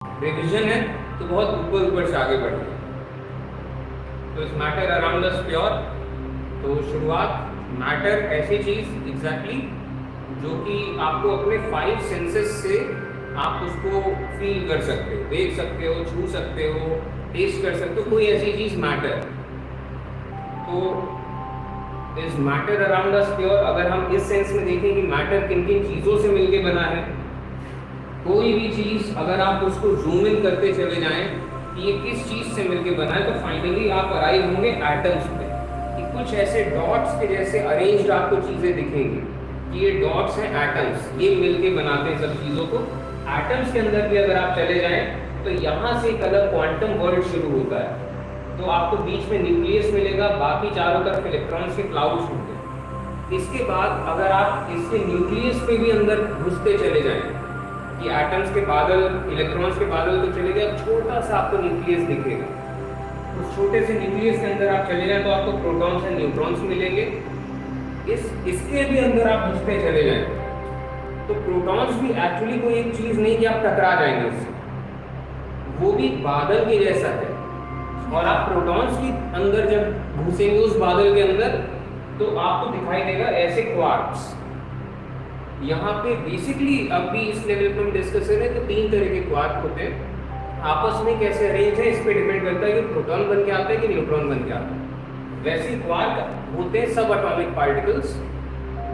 Revision है तो बहुत ऊपर ऊपर से आगे बढ़े। तो इस मैटर अराउंड अस प्योर, तो शुरुआत मैटर ऐसी चीज एग्जैक्टली जो कि आपको अपने 5 सेंसेस से आप उसको फील कर सकते हो, देख सकते हो, छू सकते हो, टेस्ट कर सकते हो, कोई ऐसी चीज मैटर। तो इस मैटर अराउंड अस प्योर, अगर हम इस सेंस में देखें कि मैटर किन किन चीज़ों से मिलके बना है, कोई भी चीज़ अगर आप उसको जूम इन करते चले जाएं कि ये किस चीज़ से मिलके बना है, तो फाइनली आप अराइव होंगे एटम्स पे, कि कुछ ऐसे डॉट्स के जैसे अरेंज्ड आपको चीज़ें दिखेंगी कि ये डॉट्स हैं एटम्स, ये मिलके बनाते हैं सब चीज़ों को। एटम्स के अंदर भी अगर आप चले जाएं तो यहाँ से एक अलग क्वांटम वर्ल्ड शुरू होता है। तो आपको बीच में न्यूक्लियस मिलेगा, बाकी चारों तरफ इलेक्ट्रॉन्स के क्लाउड्स होंगे। इसके बाद अगर आप इसके न्यूक्लियस पे भी अंदर घुसते चले जाएं कि एटम्स के बादल, इलेक्ट्रॉन्स के बादल तो चले गए, छोटा सा आपको न्यूक्लियस दिखेगा। उस छोटे से न्यूक्लियस के अंदर आप चले जाएं तो आपको प्रोटॉन्स एंड न्यूट्रॉन्स मिलेंगे। इसके भी अंदर आप घुसते चले जाएं तो प्रोटॉन्स भी एक्चुअली कोई एक चीज़ नहीं कि आप टकरा जाएंगे उससे, वो भी बादल के जैसा है। और आप प्रोटॉन्स के अंदर जब घुसेंगे उस बादल के अंदर तो आपको दिखाई देगा ऐसे क्वार्क्स। यहाँ पे बेसिकली अभी इस लेवल पे हम डिस्कस कर रहे हैं तो 3 तरह के क्वार्क होते हैं, आपस में कैसे अरेंज है इस पे डिपेंड करता है कि प्रोटॉन बन के आता है कि न्यूट्रॉन बन के आता है। वैसे क्वार्क होते हैं सब एटॉमिक पार्टिकल्स,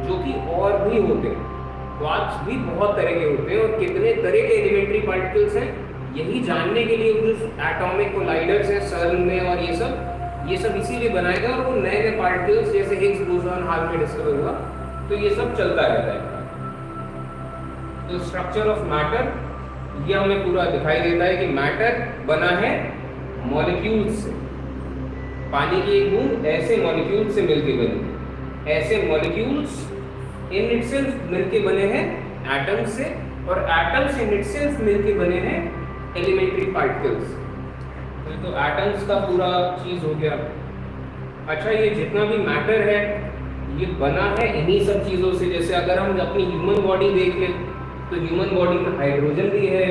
जो कि और भी होते हैं। क्वार्क्स भी बहुत तरह के होते हैं, और कितने तरह के एलिमेंट्री पार्टिकल्स हैं यही जानने के लिए कुछ एटॉमिक कोलाइडर्स हैं सर्न में, और ये सब इसीलिए बनाए गए। और वो नए नए पार्टिकल्स जैसे हिग्स बोसॉन हाल में डिस्कवर हुआ, तो ये सब चलता रहता है। तो स्ट्रक्चर ऑफ मैटर ये हमें पूरा दिखाई देता है कि मैटर बना है मॉलिक्यूल्स से। पानी की एक बूंद ऐसे मॉलिक्यूल से मिलके बनी है, ऐसे मॉलिक्यूल्स इन इटसेल्फ मिलके बने हैं एटम्स से, और एटम्स इन इटसेल्फ मिलके बने हैं एलिमेंट्री पार्टिकल्स। तो एटम्स का पूरा चीज हो गया। अच्छा, ये जितना भी मैटर है ये बना है इन्हीं सब चीज़ों से। जैसे अगर हम अपनी ह्यूमन बॉडी देख लें तो ह्यूमन बॉडी में हाइड्रोजन भी है,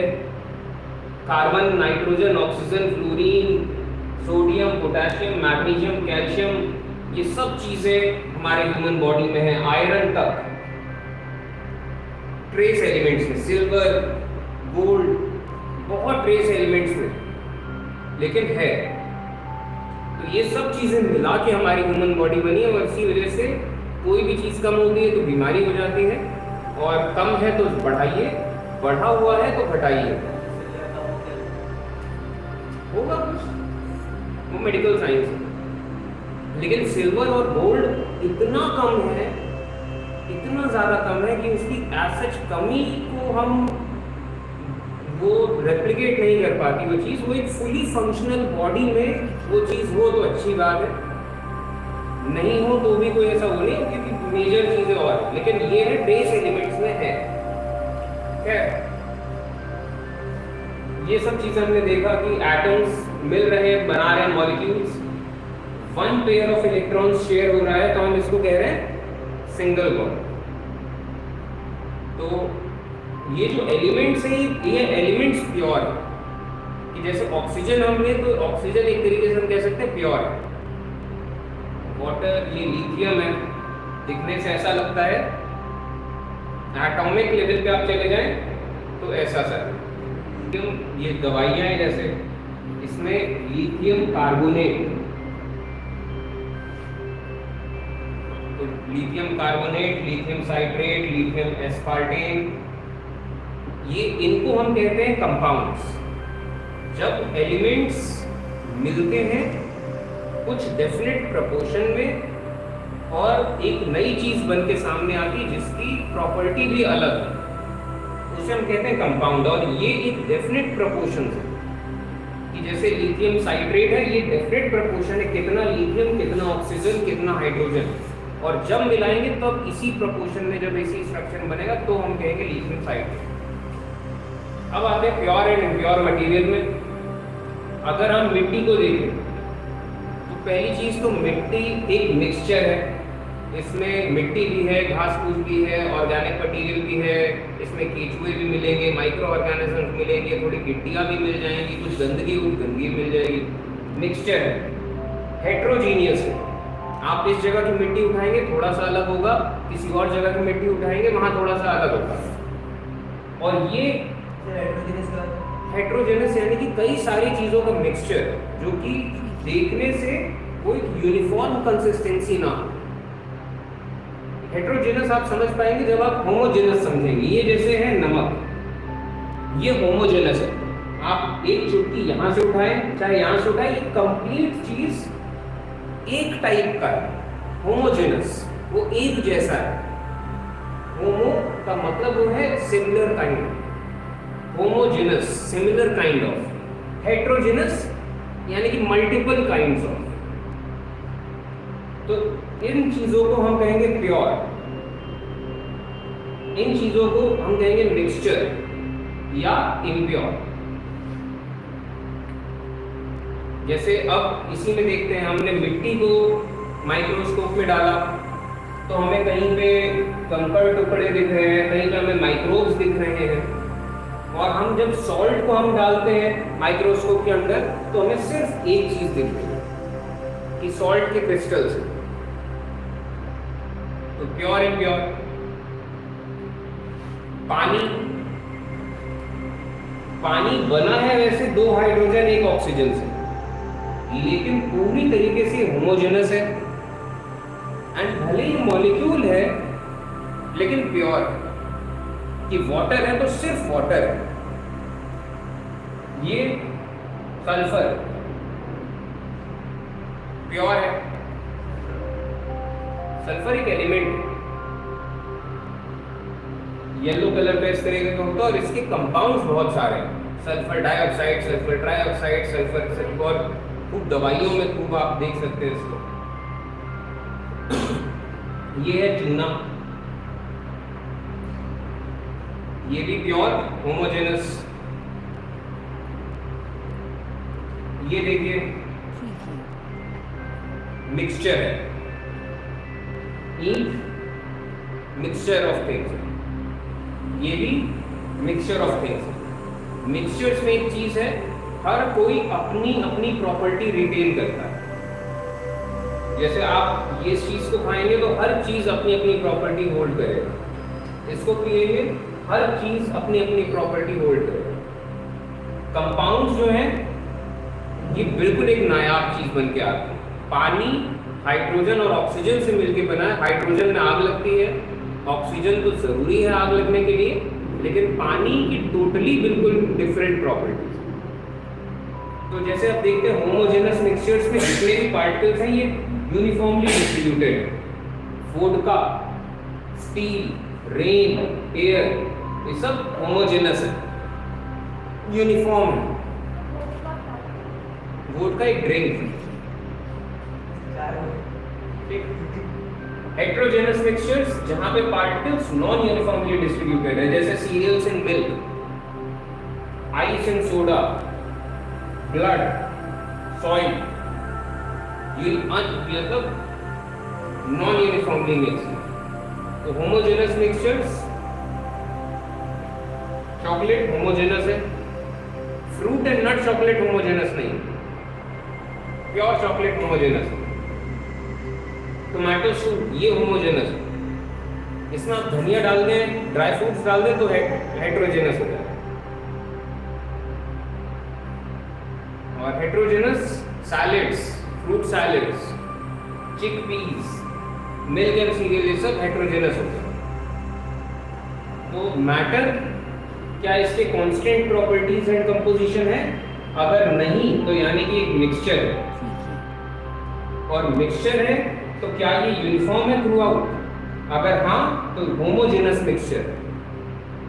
carbon, nitrogen, oxygen, fluorine, sodium, potassium, magnesium, calcium, ये सब चीज़ें हमारे ह्यूमन बॉडी में है। आयरन तक, ट्रेस एलिमेंट्स में सिल्वर, गोल्ड, बहुत ट्रेस एलिमेंट्स में लेकिन है। तो ये सब चीज़ें मिला के हमारी ह्यूमन बॉडी बनी है, और इसी वजह से कोई भी चीज़ कम होती है तो बीमारी हो जाती है, और कम है तो बढ़ाइए, बढ़ा हुआ है तो घटाइए, होगा कुछ, वो मेडिकल साइंस है। लेकिन सिल्वर और गोल्ड इतना कम है, इतना ज़्यादा कम है कि उसकी एज सच कमी को हम वो रेप्लिकेट नहीं कर पाती वो चीज़। वो एक फुली फंक्शनल बॉडी में वो चीज़ हो तो अच्छी बात है, नहीं हो तो भी कोई ऐसा वो नहीं, क्योंकि मेजर चीज़ें और, लेकिन ये है ट्रेस एलिमेंट्स में है। खैर, ये सब चीज़ें हमने देखा कि एटम्स मिल रहे हैं, बना रहे हैं molecules, 1 pair of electrons share हो रहा है, तो हम इसको कह रहे हैं सिंगल बॉन्ड। तो ये जो एलिमेंट्स हैं ये एलिमेंट्स प्योर है, कि जैसे ऑक्सीजन हमने, तो ऑक्सीजन एक तरीके से हम कह सकते हैं प्योर है। वाटर, ये लिथियम है, दिखने से ऐसा लगता है, एटॉमिक लेवल पे आप चले जाएं तो ऐसा सर। ये दवाइयाँ हैं जैसे, इसमें लिथियम कार्बोनेट, तो lithium carbonate, lithium citrate, lithium aspartate, ये इनको हम कहते हैं कंपाउंड्स। जब एलिमेंट्स मिलते हैं कुछ डेफिनेट प्रोपोर्शन में और एक नई चीज बन के सामने आती है जिसकी प्रॉपर्टी भी अलग है, उसे हम कहते हैं कंपाउंड। और ये एक डेफिनेट प्रोपोर्शन है, कि जैसे लिथियम साइट्रेट है, ये डेफिनेट प्रोपोर्शन है, कितना लिथियम, कितना ऑक्सीजन, कितना हाइड्रोजन, और जब मिलाएंगे तब इसी प्रोपोर्शन में जब इसी स्ट्रक्चर बनेगा तो हम कहेंगे लिथियम साइट्रेट। अब आते हैं प्योर एंड इम्प्योर मटेरियल में। अगर हम मिट्टी को देखें तो पहली चीज तो मिट्टी एक मिक्सचर है, इसमें मिट्टी भी है, घास फूस भी है, ऑर्गेनिक मटेरियल भी है, इसमें केचुए भी मिलेंगे, माइक्रो ऑर्गेनिज्म मिलेंगे, थोड़ी गिट्टियाँ भी मिल जाएंगी, कुछ गंदगी मिल जाएगी। मिक्सचर है, हेट्रोजीनियस है। आप इस जगह की मिट्टी उठाएंगे थोड़ा सा अलग होगा, किसी और जगह की मिट्टी उठाएंगे वहाँ थोड़ा सा अलग होगा। और ये हेट्रोजेनस यानी कि कई सारी चीज़ों का मिक्सचर जो कि देखने से कोई यूनिफॉर्म कंसिस्टेंसी ना हो। हेट्रोजेनस आप समझ पाएंगे जब आप होमोजेनस समझेंगे। ये जैसे है नमक, ये होमोजेनस है। आप एक चुटकी यहाँ से उठाएं चाहे यहाँ से उठाएं, ये कंप्लीट चीज एक टाइप का है। होमोजेनस वो एक जैसा है। होमो का मतलब वो है similar kind, homogeneous similar kind of. Heterogeneous यानी कि मल्टीपल काइंड्स ऑफ। तो इन चीजों को हम कहेंगे प्योर, इन चीजों को हम कहेंगे मिक्सचर या इम्प्योर। जैसे अब इसी में देखते हैं, हमने मिट्टी को माइक्रोस्कोप में डाला तो हमें कहीं पे कंकड़ टुकड़े दिख रहे हैं, कहीं पे हमें माइक्रोब्स दिख रहे हैं। और हम जब सॉल्ट को हम डालते हैं माइक्रोस्कोप के अंदर तो हमें सिर्फ एक चीज दिख रही है कि सॉल्ट के क्रिस्टल्स हैं। तो प्योर इम्प्योर। पानी, पानी बना है वैसे 2 हाइड्रोजन 1 ऑक्सीजन से, लेकिन पूरी तरीके से होमोजेनस है। एंड भले ही मॉलिक्यूल है लेकिन प्योर, कि वाटर है तो सिर्फ वाटर है। ये सल्फर प्योर है, सल्फर एक एलिमेंट है, येलो कलर का इस तरीके का होता है और इसके कंपाउंड्स बहुत सारे हैं। Sulphur dioxide, sulphur trioxide, sulphur, और खूब दवाइयों में खूब आप देख सकते हैं इसको। ये है चूना, ये भी प्योर होमोजेनस। ये देखिए मिक्सचर है, ईंट मिक्सचर ऑफ थिंग्स, ये भी मिक्सचर ऑफ थिंग्स। मिक्सचर्स में एक चीज है, हर कोई अपनी अपनी प्रॉपर्टी रिटेन करता है। जैसे आप ये चीज को खाएंगे तो हर चीज अपनी अपनी प्रॉपर्टी होल्ड करेगा, इसको पिएंगे हर चीज अपनी अपनी प्रॉपर्टी होल्ड करेगा। कंपाउंड्स जो हैं ये बिल्कुल एक नायाब चीज बन के आती है। पानी हाइड्रोजन और ऑक्सीजन से मिलकर बना है। हाइड्रोजन में आग लगती है, ऑक्सीजन तो जरूरी है आग लगने के लिए, लेकिन पानी की टोटली बिल्कुल डिफरेंट प्रॉपर्टीज। तो जैसे आप देखते हैं होमोजेनस मिक्सचर्स में जितने भी पार्टिकल्स हैं ये यूनिफॉर्मली डिस्ट्रीब्यूटेड है। वोडका, स्टील, रेन, एयर, ये सब होमोजेनस है, यूनिफॉर्म है। वोडका एक ड्रिंक। हेट्रोजेनस मिक्सचर्स जहां पे पार्टिकल्स नॉन यूनिफॉर्मली डिस्ट्रीब्यूटेड है, जैसे cereals in milk, ice in soda, blood, soil, ये मतलब नॉन यूनिफॉर्मली मिक्स्ड। तो होमोजेनस मिक्सचर्स, चॉकलेट होमोजेनस है, fruit and nut chocolate homogeneous नहीं, प्योर चॉकलेट होमोजेनस है। टोमेटो सूप ये होमोजेनस है, इसमें आप धनिया डाल दें, ड्राई फ्रूट्स डाल दें तो हेट्रोजेनस हो जाएगा। और heterogeneous salads, fruit salads, chickpeas, milk and serial, ये सब हेट्रोजेनस होता है। तो मैटर क्या इसके कांस्टेंट प्रॉपर्टीज एंड कंपोजिशन है? अगर नहीं तो यानी कि एक मिक्सचर है, और मिक्सचर है तो क्या ये यूनिफॉर्म है थ्रू आउट? अगर हाँ तो होमोजेनस मिक्सचर,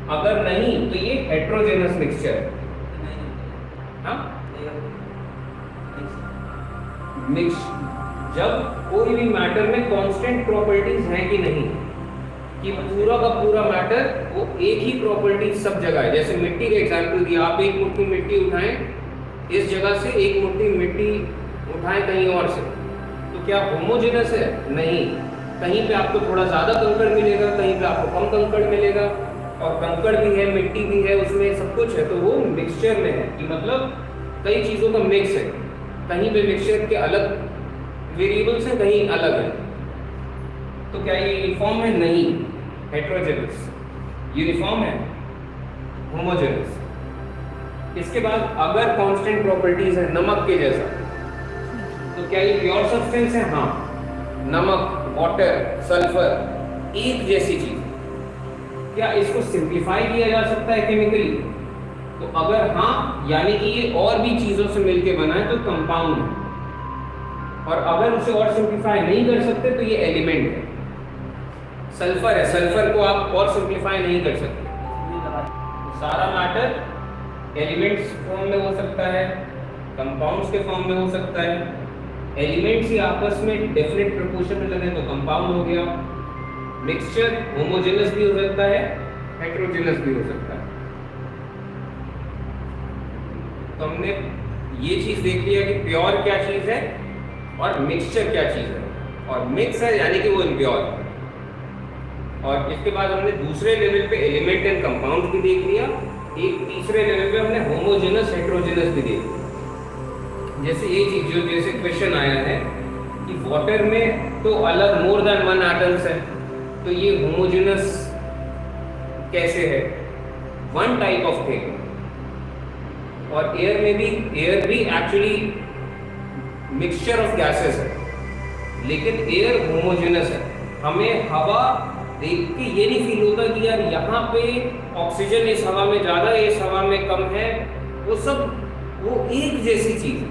अगर नहीं तो ये हेट्रोजेनस मिक्सचर। हाँ, मिक्स जब कोई भी मैटर में कांस्टेंट प्रॉपर्टीज हैं कि नहीं, कि पूरा का पूरा मैटर वो एक ही प्रॉपर्टी सब जगह है। जैसे मिट्टी का एग्जांपल दिया, आप एक मुट्ठी मिट्टी उठाएं इस जगह से, एक मुट्ठी मिट्टी उठाएं कहीं और से, तो क्या होमोजेनस है? नहीं। कहीं पे आपको थोड़ा ज़्यादा कंकड़ मिलेगा, कहीं पे आपको कम कंकड़ मिलेगा, और कंकड़ भी है, मिट्टी भी है, उसमें सब कुछ है, तो वो मिक्सचर में है कि मतलब कई चीज़ों का मिक्स है। कहीं पे मिक्सचर के अलग वेरिएबल्स हैं, कहीं अलग है। तो क्या ये यूनिफॉर्म है? नहीं, हेट्रोजेनस। यूनिफॉर्म है, होमोजेनस। इसके बाद अगर कांस्टेंट प्रॉपर्टीज है नमक के जैसा, तो क्या ये प्योर सब्सटेंस है? हाँ, नमक, वाटर, सल्फर एक जैसी चीज। क्या इसको सिंप्लीफाई किया जा सकता है केमिकली? तो अगर हाँ, यानी कि ये और भी चीजों से मिलकर बना है तो कंपाउंड है, और अगर उसे और सिंप्लीफाई नहीं कर सकते तो ये एलिमेंट है। सल्फर है, सल्फर को आप और सिंप्लीफाई नहीं कर सकते। सारा मैटर एलिमेंट्स फॉर्म में हो सकता है, कंपाउंड्स के फॉर्म में हो सकता है। एलिमेंट्स ही आपस में डेफिनेट प्रोपोर्शन में लगे तो कंपाउंड हो गया। मिक्सचर होमोजेनस भी हो सकता है, हेटेरोजेनस भी हो सकता है। तो हमने ये चीज देख लिया कि प्योर क्या चीज है और मिक्सचर क्या चीज है, और मिक्स है यानी कि वो इम्प्योर। और इसके बाद हमने दूसरे लेवल पे एलिमेंट एंड कंपाउंड भी देख लिया। एक तीसरे लेवल पे हमने होमोजेनस हेटेरोजेनस भी देख लिया। जैसे ये चीज जो जैसे क्वेश्चन आया है कि वाटर में तो अलग मोर देन वन एटम्स है, तो ये होमोजेनस कैसे है? One type of thing. और एयर में भी, एयर भी एक्चुअली मिक्सचर ऑफ गैसेस है, लेकिन एयर होमोजेनस है। हमें हवा देख के ये नहीं फील होता कि यार यहाँ पे ऑक्सीजन इस हवा में ज़्यादा है, इस हवा में कम है। वो सब वो एक जैसी चीज है,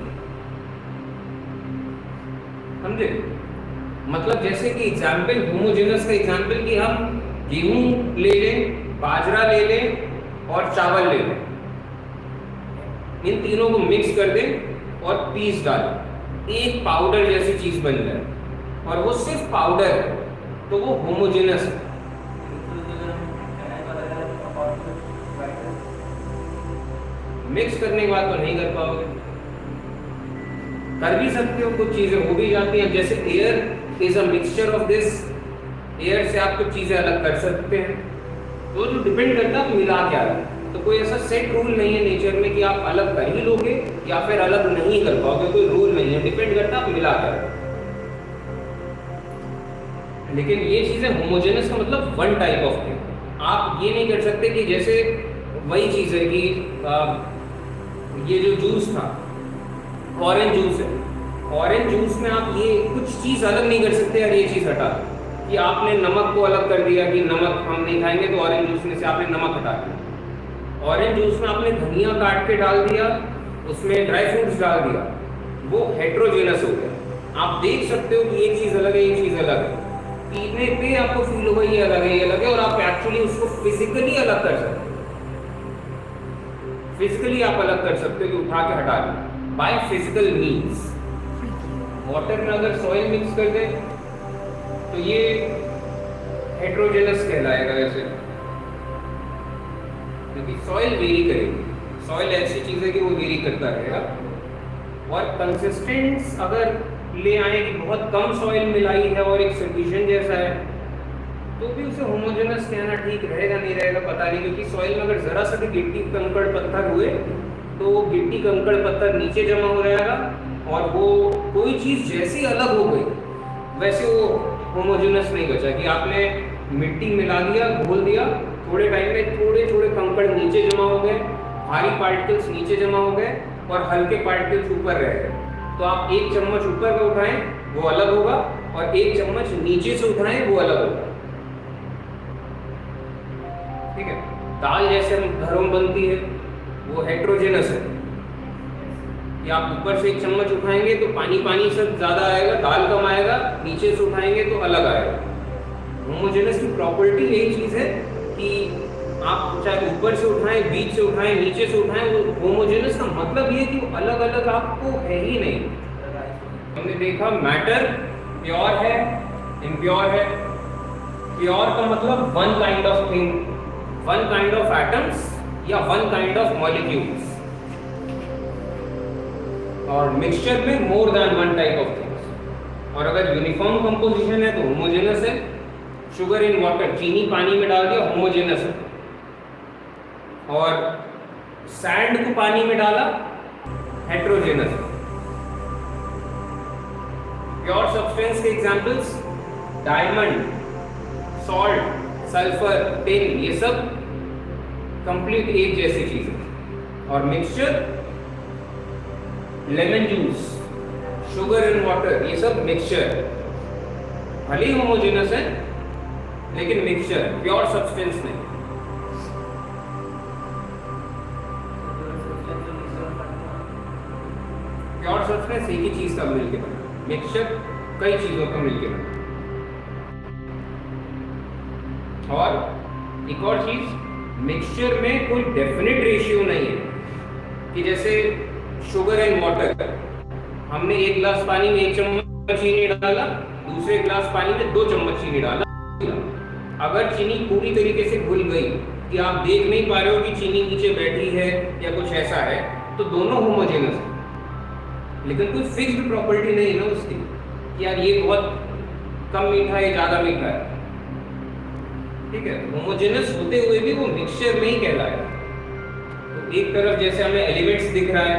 समझे? मतलब जैसे कि एग्जाम्पल, होमोजेनस का एग्जाम्पल कि हम गेहूं ले लें, बाजरा ले लें और चावल ले लें, इन तीनों को मिक्स कर दें और पीस डालें, एक पाउडर जैसी चीज बन जाए, और वो सिर्फ पाउडर है, तो वो होमोजेनस है। मिक्स करने के बाद तो नहीं कर पाओगे, कर भी सकते हो, कुछ चीजें हो भी जाती हैं। जैसे air is a mixture of this, air से आप कुछ चीजें अलग कर सकते हैं। तो जो डिपेंड करता है मिला क्या है। तो कोई ऐसा सेट रूल नहीं है नेचर में कि आप अलग कर ही लोगे या फिर अलग नहीं कर पाओगे, कोई रूल नहीं है, डिपेंड करता है आप मिला क्या है। लेकिन ये चीजें होमोजेनस का मतलब वन टाइप ऑफ थिंग। आप ये नहीं कर सकते कि जैसे वही चीज है कि ये जो जूस था, ऑरेंज जूस है, ऑरेंज जूस में आप ये कुछ चीज अलग नहीं कर सकते यार, ये चीज हटा कि आपने नमक को अलग कर दिया कि नमक हम नहीं खाएंगे, तो ऑरेंज जूस में से आपने नमक हटा दिया। ऑरेंज जूस में आपने धनिया काट के डाल दिया, उसमें ड्राई फ्रूट्स डाल दिया, वो हेट्रोजेनस हो गया। आप देख सकते हो कि एक चीज अलग है, एक चीज अलग है, पीने पे आपको फील होगा ये अलग है, ये अलग है, और आप एक्चुअली उसको फिजिकली अलग कर सकते हो। फिजिकली आप अलग कर सकते हो कि उठा के हटा दें बाय फिजिकल मीन्स। वाटर में अगर सॉइल मिक्स कर दें तो ये हेट्रोजेनस कहलाएगा वैसे, क्योंकि सॉइल वेरी करेगी। सॉइल ऐसी चीज है कि वो वेरी करता रहेगा। और कंसिस्टेंस अगर ले आए कि बहुत कम सॉइल मिलाई है और एक सॉल्यूशन जैसा है, तो भी उसे होमोजेनस कहना ठीक रहेगा नहीं रहेगा पता नहीं, क्योंकि सॉइल में अगर जरा सा भी गिट्टी कंकड़ पत्थर हुए तो गिट्टी कंकड़ पत्थर नीचे जमा हो जाएगा, और वो कोई चीज जैसी अलग हो गई वैसे वो होमोजेनस नहीं बचा कि आपने मिट्टी मिला दिया, घोल दिया, थोड़े टाइम में थोड़े थोड़े कंकड़ नीचे जमा हो गए, भारी पार्टिकल्स नीचे जमा हो गए और हल्के पार्टिकल्स ऊपर रह गए। तो आप एक चम्मच ऊपर का उठाएं वो अलग होगा, और एक चम्मच नीचे से उठाएं वो अलग होगा। ठीक है, दाल जैसे हम घरों में बनती है वो हेट्रोजेनस है कि आप ऊपर से एक चम्मच उठाएंगे तो पानी पानी सब ज्यादा आएगा, दाल कम आएगा, नीचे से उठाएंगे तो अलग आएगा। होमोजेनस की प्रॉपर्टी यही चीज है कि आप चाहे ऊपर से उठाएं, बीच से उठाएं, नीचे से उठाएं, वो होमोजेनस का मतलब ये कि वो अलग अलग आपको है ही नहीं। हमने देखा मैटर प्योर है, इम्प्योर है। प्योर का मतलब one kind of thing, one kind of atoms या वन काइंड ऑफ मॉलिक्यूल्स, और मिक्सचर में more than one type of things. और अगर यूनिफॉर्म कंपोजिशन है तो होमोजेनस है। शुगर इन वाटर, चीनी पानी में डाल दिया, होमोजेनस है। और सैंड को पानी में डाला, हेट्रोजेनस है। प्योर सब्सटेंस के examples diamond, salt, sulphur, tin, ये सब कंप्लीट एक जैसी चीज है। और mixture, lemon juice, sugar in water, ये सब मिक्सचर, भले ही होमोजेनस है लेकिन मिक्सचर, प्योर सब्सटेंस नहीं। प्योर सब्सटेंस एक ही चीज का मिलके बना, मिक्सचर कई चीजों का मिलके बना। और एक और चीज, मिक्सचर में कोई डेफिनेट रेशियो नहीं है कि जैसे शुगर एंड वाटर, हमने एक गिलास पानी में 1 चम्मच चीनी डाला, दूसरे गिलास पानी में 2 चम्मच चीनी डाला। अगर चीनी पूरी तरीके से घुल गई कि आप देख नहीं पा रहे हो कि चीनी नीचे बैठी है या कुछ ऐसा है, तो दोनों होमोजेनस है। लेकिन कोई फिक्स्ड प्रॉपर्टी नहीं है ना उसकी कि यार ये बहुत कम मीठा है, ज्यादा मीठा है। ठीक है, होमोजेनस होते हुए भी वो मिक्सचर नहीं कहलाएगा। तो एक तरफ जैसे हमें एलिमेंट्स दिख रहा है,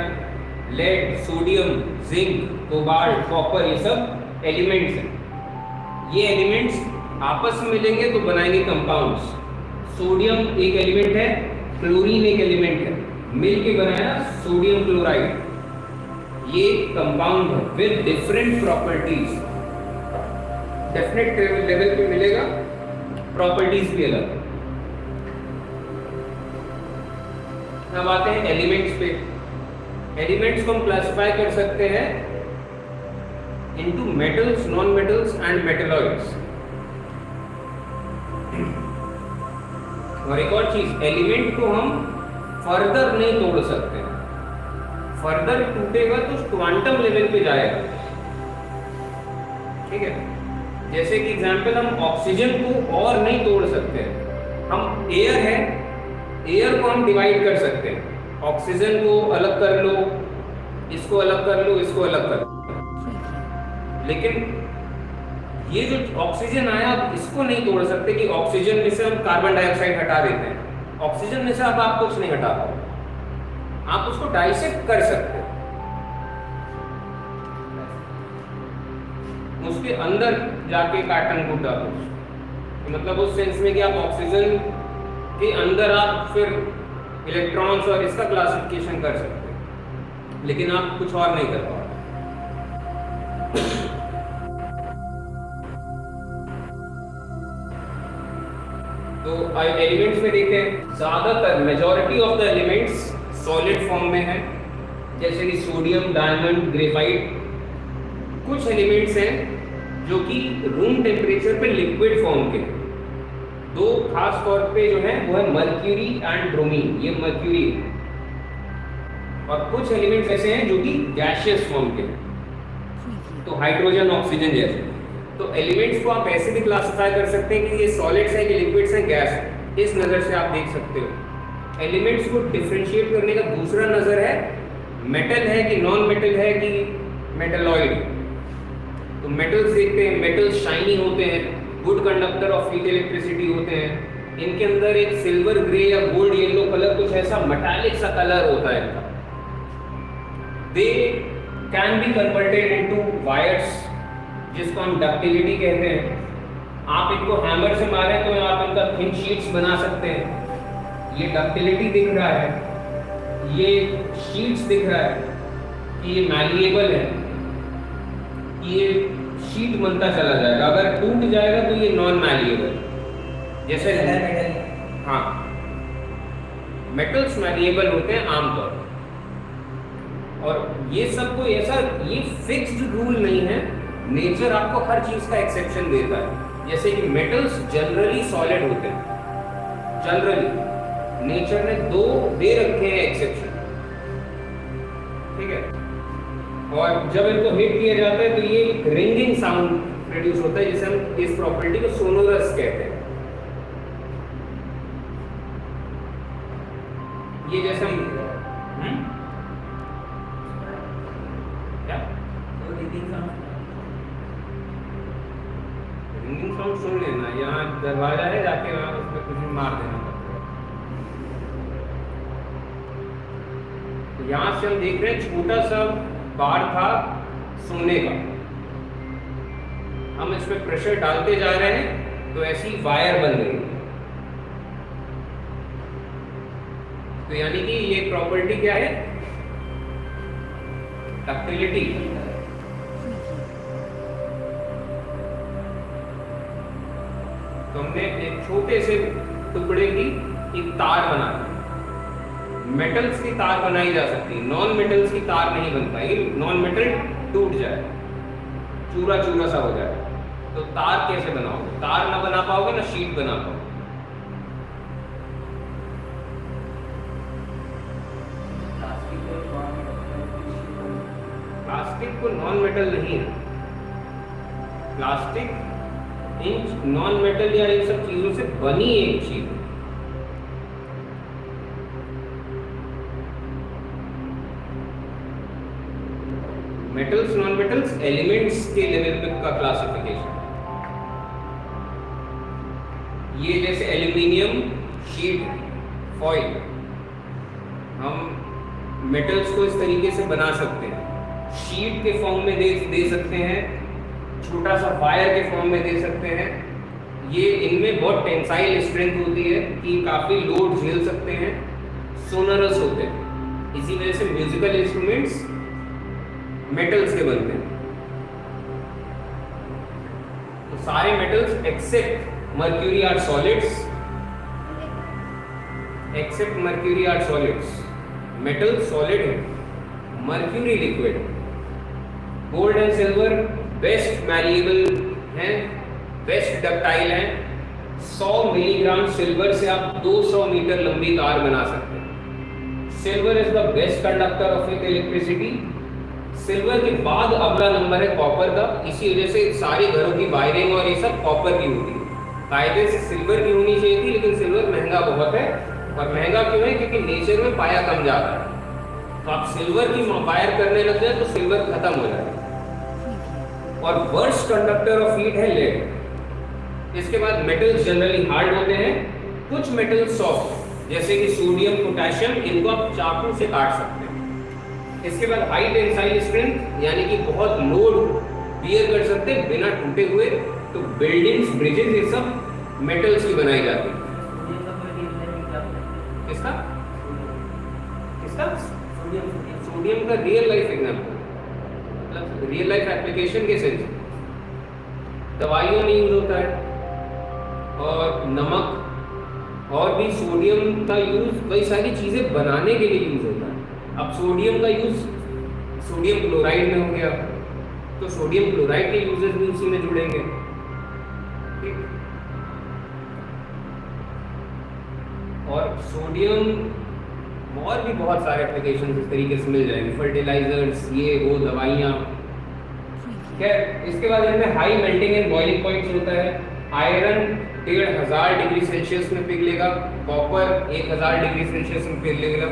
lead, sodium, zinc, cobalt, copper, ये सब एलिमेंट्स हैं। ये एलिमेंट्स आपस में मिलेंगे तो बनाएंगे कंपाउंड्स। सोडियम एक एलिमेंट है, क्लोरीन एक एलिमेंट है, मिलके बनाया सोडियम क्लोराइड। ये कंपाउंड है with different properties, definite level पे मिलेगा, प्रॉपर्टीज भी अलग। अब आते हैं एलिमेंट्स पे। एलिमेंट्स को हम क्लासिफाई कर सकते हैं into metals, non metals and metalloids. और एक और चीज, एलिमेंट को हम फर्दर नहीं तोड़ सकते। फर्दर टूटेगा तो क्वांटम लेवल पे जाएगा। ठीक है, जैसे कि एग्जांपल, हम ऑक्सीजन को और नहीं तोड़ सकते। हम एयर है, एयर को हम डिवाइड कर सकते हैं। ऑक्सीजन को अलग कर लो, इसको अलग कर लो, इसको अलग कर लो। लेकिन ये जो ऑक्सीजन आया, आप इसको नहीं तोड़ सकते कि ऑक्सीजन में से हम कार्बन डाइऑक्साइड हटा देते हैं। ऑक्सीजन में से अब आप कुछ नहीं हटा पाओ, आप उसको डाइसेक्ट कर सकते हो, उसके अंदर जाके काटन को डालो। मतलब उस सेंस में कि आप ऑक्सीजन के अंदर आप फिर इलेक्ट्रॉन्स और इसका क्लासिफिकेशन कर सकते हो, लेकिन आप कुछ और नहीं कर पाओ। तो एलिमेंट्स में देखें, ज्यादातर majority of the elements solid form में है, जैसे कि सोडियम, डायमंड, ग्रेफाइट। कुछ एलिमेंट्स हैं जो कि रूम टेम्परेचर पे लिक्विड फॉर्म के। दो खास तौर पे जो है वो है मर्क्यूरी एंड ब्रोमीन, ये मर्क्यूरी है। और कुछ एलिमेंट्स ऐसे हैं जो कि गैसियस फॉर्म के हैं, तो हाइड्रोजन, ऑक्सीजन जैसे। तो एलिमेंट्स को आप ऐसे भी क्लासिफाई कर सकते हैं कि ये सॉलिड्स हैं कि लिक्विड्स हैं, गैस है। इस नज़र से आप देख सकते हो। एलिमेंट्स को डिफरेंशिएट करने का दूसरा नज़र है, मेटल है कि नॉन मेटल है कि मेटलॉइड। तो मेटल्स देखते हैं, मेटल्स शाइनी होते हैं, good conductor of heat electricity होते हैं। इनके अंदर एक सिल्वर ग्रे या गोल्ड येलो कलर, कुछ ऐसा मेटालिक सा कलर होता है इनका। They can be converted into wires, जिसको हम डक्टिलिटी कहते हैं। आप इनको हैमर से मारें तो आप इनका थिन शीट्स बना सकते हैं। ये डक्टिलिटी दिख रहा है, ये शीट्स दिख रहा है कि ये मैलिएबल है, ये शीट बनता चला जाएगा। अगर टूट जाएगा तो ये नॉन मैलिएबल, जैसे हाँ मेटल्स मैलिएबल होते हैं आमतौर पर। और ये सब कोई ऐसा ये फिक्स्ड रूल नहीं है, नेचर आपको हर चीज का एक्सेप्शन देता है। जैसे कि मेटल्स जनरली सॉलिड होते हैं, जनरली नेचर ने दो दे रखे हैं एक्सेप्शन। ठीक है, और जब इनको हिट किया जाता है तो ये एक रिंगिंग साउंड प्रोड्यूस होता है, जिसे हम इस प्रॉपर्टी को सोनोरस कहते हैं। ये जैसे हम क्या रिंगिंग साउंड सुन लेना, यहाँ दरवाजा है, जाके वहाँ उसमें कुछ भी मार देना पड़ता है। तो यहाँ से हम देख रहे हैं छोटा सा बार था सोने का, हम इस पे प्रेशर डालते जा रहे हैं तो ऐसी वायर बन गई। तो यानी कि ये प्रॉपर्टी क्या है, डक्टिलिटी। तो हमने एक छोटे से टुकड़े की एक तार बना दी। मेटल्स की तार बनाई जा सकती है, नॉन मेटल्स की तार नहीं बन पाएगी, नॉन मेटल टूट जाए, चूरा चूरा सा हो जाए। तो तार कैसे बनाओगे, तार ना बना पाओगे ना शीट बना पाओगे। प्लास्टिक को नॉन मेटल नहीं है, प्लास्टिक इन नॉन मेटल या इन सब चीजों से बनी एक चीज है। मेटल्स नॉन मेटल्स एलिमेंट्स के लेवल पे का क्लासिफिकेशन। ये जैसे एल्यूमिनियम शीट, फॉइल, हम मेटल्स को इस तरीके से बना सकते हैं, शीट के फॉर्म में दे सकते हैं, छोटा सा वायर के फॉर्म में दे सकते हैं। ये इनमें बहुत टेंसाइल स्ट्रेंथ होती है कि काफ़ी लोड झेल सकते हैं, सोनरस होते हैं। इसी वजह से म्यूजिकल इंस्ट्रूमेंट्स मेटल्स के बनते हैं। तो सारे metals except mercury are solids, except mercury are solids. Metal solid है, mercury liquid. Gold and silver best malleable हैं, बेस्ट डक्टाइल हैं। 100 मिलीग्राम सिल्वर से आप 200 मीटर लंबी तार बना सकते हैं। Silver is the best conductor of electricity. Silver के बाद अगला नंबर है कॉपर का। इसी वजह से सारे घरों की वायरिंग और ये सब कॉपर की होती है। कायदे से सिल्वर की होनी चाहिए थी, लेकिन सिल्वर महंगा बहुत है। और महंगा क्यों है, क्योंकि नेचर में पाया कम जाता है। तो आप सिल्वर की वायर करने लग जाए तो सिल्वर खत्म हो जाए। और वर्स्ट कंडक्टर ऑफ हीट है लेड। इसके बाद मेटल्स जनरली हार्ड होते हैं, कुछ मेटल्स सॉफ्ट, जैसे कि सोडियम, पोटेशियम, इनको आप चाकू से काट सकते हैं। इसके बाद हाई टेंसाइल स्ट्रेंथ, यानी कि बहुत लोड बियर कर सकते हैं बिना टूटे हुए। तो बिल्डिंग्स, ब्रिजेस, ये सब मेटल्स की बनाई जाती है। किसका किसका सोडियम का रियल लाइफ एग्जाम्पल, मतलब रियल लाइफ एप्लीकेशन के सेंस दवाइयों में यूज होता है। और नमक और भी सोडियम का यूज कई सारी चीजें बनाने के लिए यूज होता है। अब सोडियम का यूज सोडियम क्लोराइड में हो गया, तो सोडियम क्लोराइड के यूजेस भी उसी में जुड़ेंगे। ठीक, और सोडियम और भी बहुत सारे एप्लीकेशन इस तरीके से मिल जाएंगे, फर्टिलाइजर्स, ये वो दवाइयाँ। खैर, इसके बाद इनमें high melting and boiling points होता है। आयरन 1500 डिग्री सेल्सियस में पिघलेगा, कॉपर 1000 डिग्री सेल्सियस में पिघलेगा।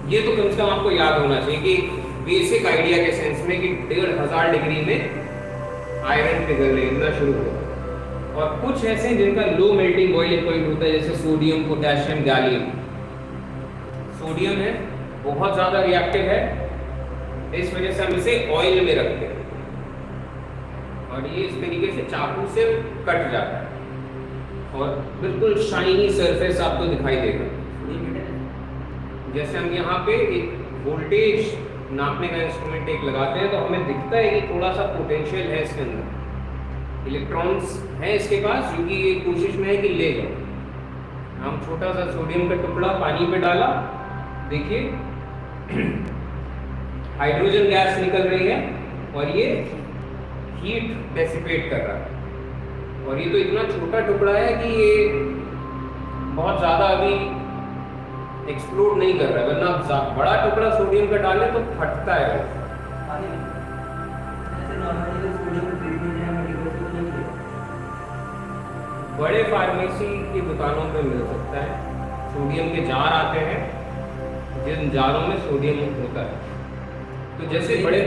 ये तो कम से कम आपको याद होना चाहिए कि बेसिक आइडिया के सेंस में कि 1500 डिग्री में आयरन पिघलना शुरू होगा। और कुछ ऐसे हैं जिनका लो मेल्टिंग बॉइलिंग पॉइंट होता है, जैसे सोडियम, पोटेशियम, गैलियम। सोडियम है, बहुत ज़्यादा रिएक्टिव है, इस वजह से हम इसे ऑयल में रखते हैं और ये इस तरीके से चाकू से कट जाता है और बिल्कुल शाइनी सरफेस आपको दिखाई देगा। जैसे हम यहाँ पे एक वोल्टेज नापने का इंस्ट्रूमेंट एक लगाते हैं तो हमें दिखता है कि थोड़ा सा पोटेंशियल है इसके अंदर, इलेक्ट्रॉन्स हैं इसके पास, क्योंकि ये कोशिश में है कि ले जाओ। हम छोटा सा सोडियम का टुकड़ा पानी पे डाला, देखिए हाइड्रोजन गैस निकल रही है और ये हीट डेसिपेट कर रहा है। और ये तो इतना छोटा टुकड़ा है कि ये बहुत ज़्यादा अभी एक्सप्लोड नहीं कर रहा है, वरना बड़ा टुकड़ा सोडियम का डालें तो फटता है। बड़े फार्मेसी की दुकानों पे मिल सकता है, सोडियम के जार आते हैं जिन जारों में सोडियम होता है। तो जैसे बड़े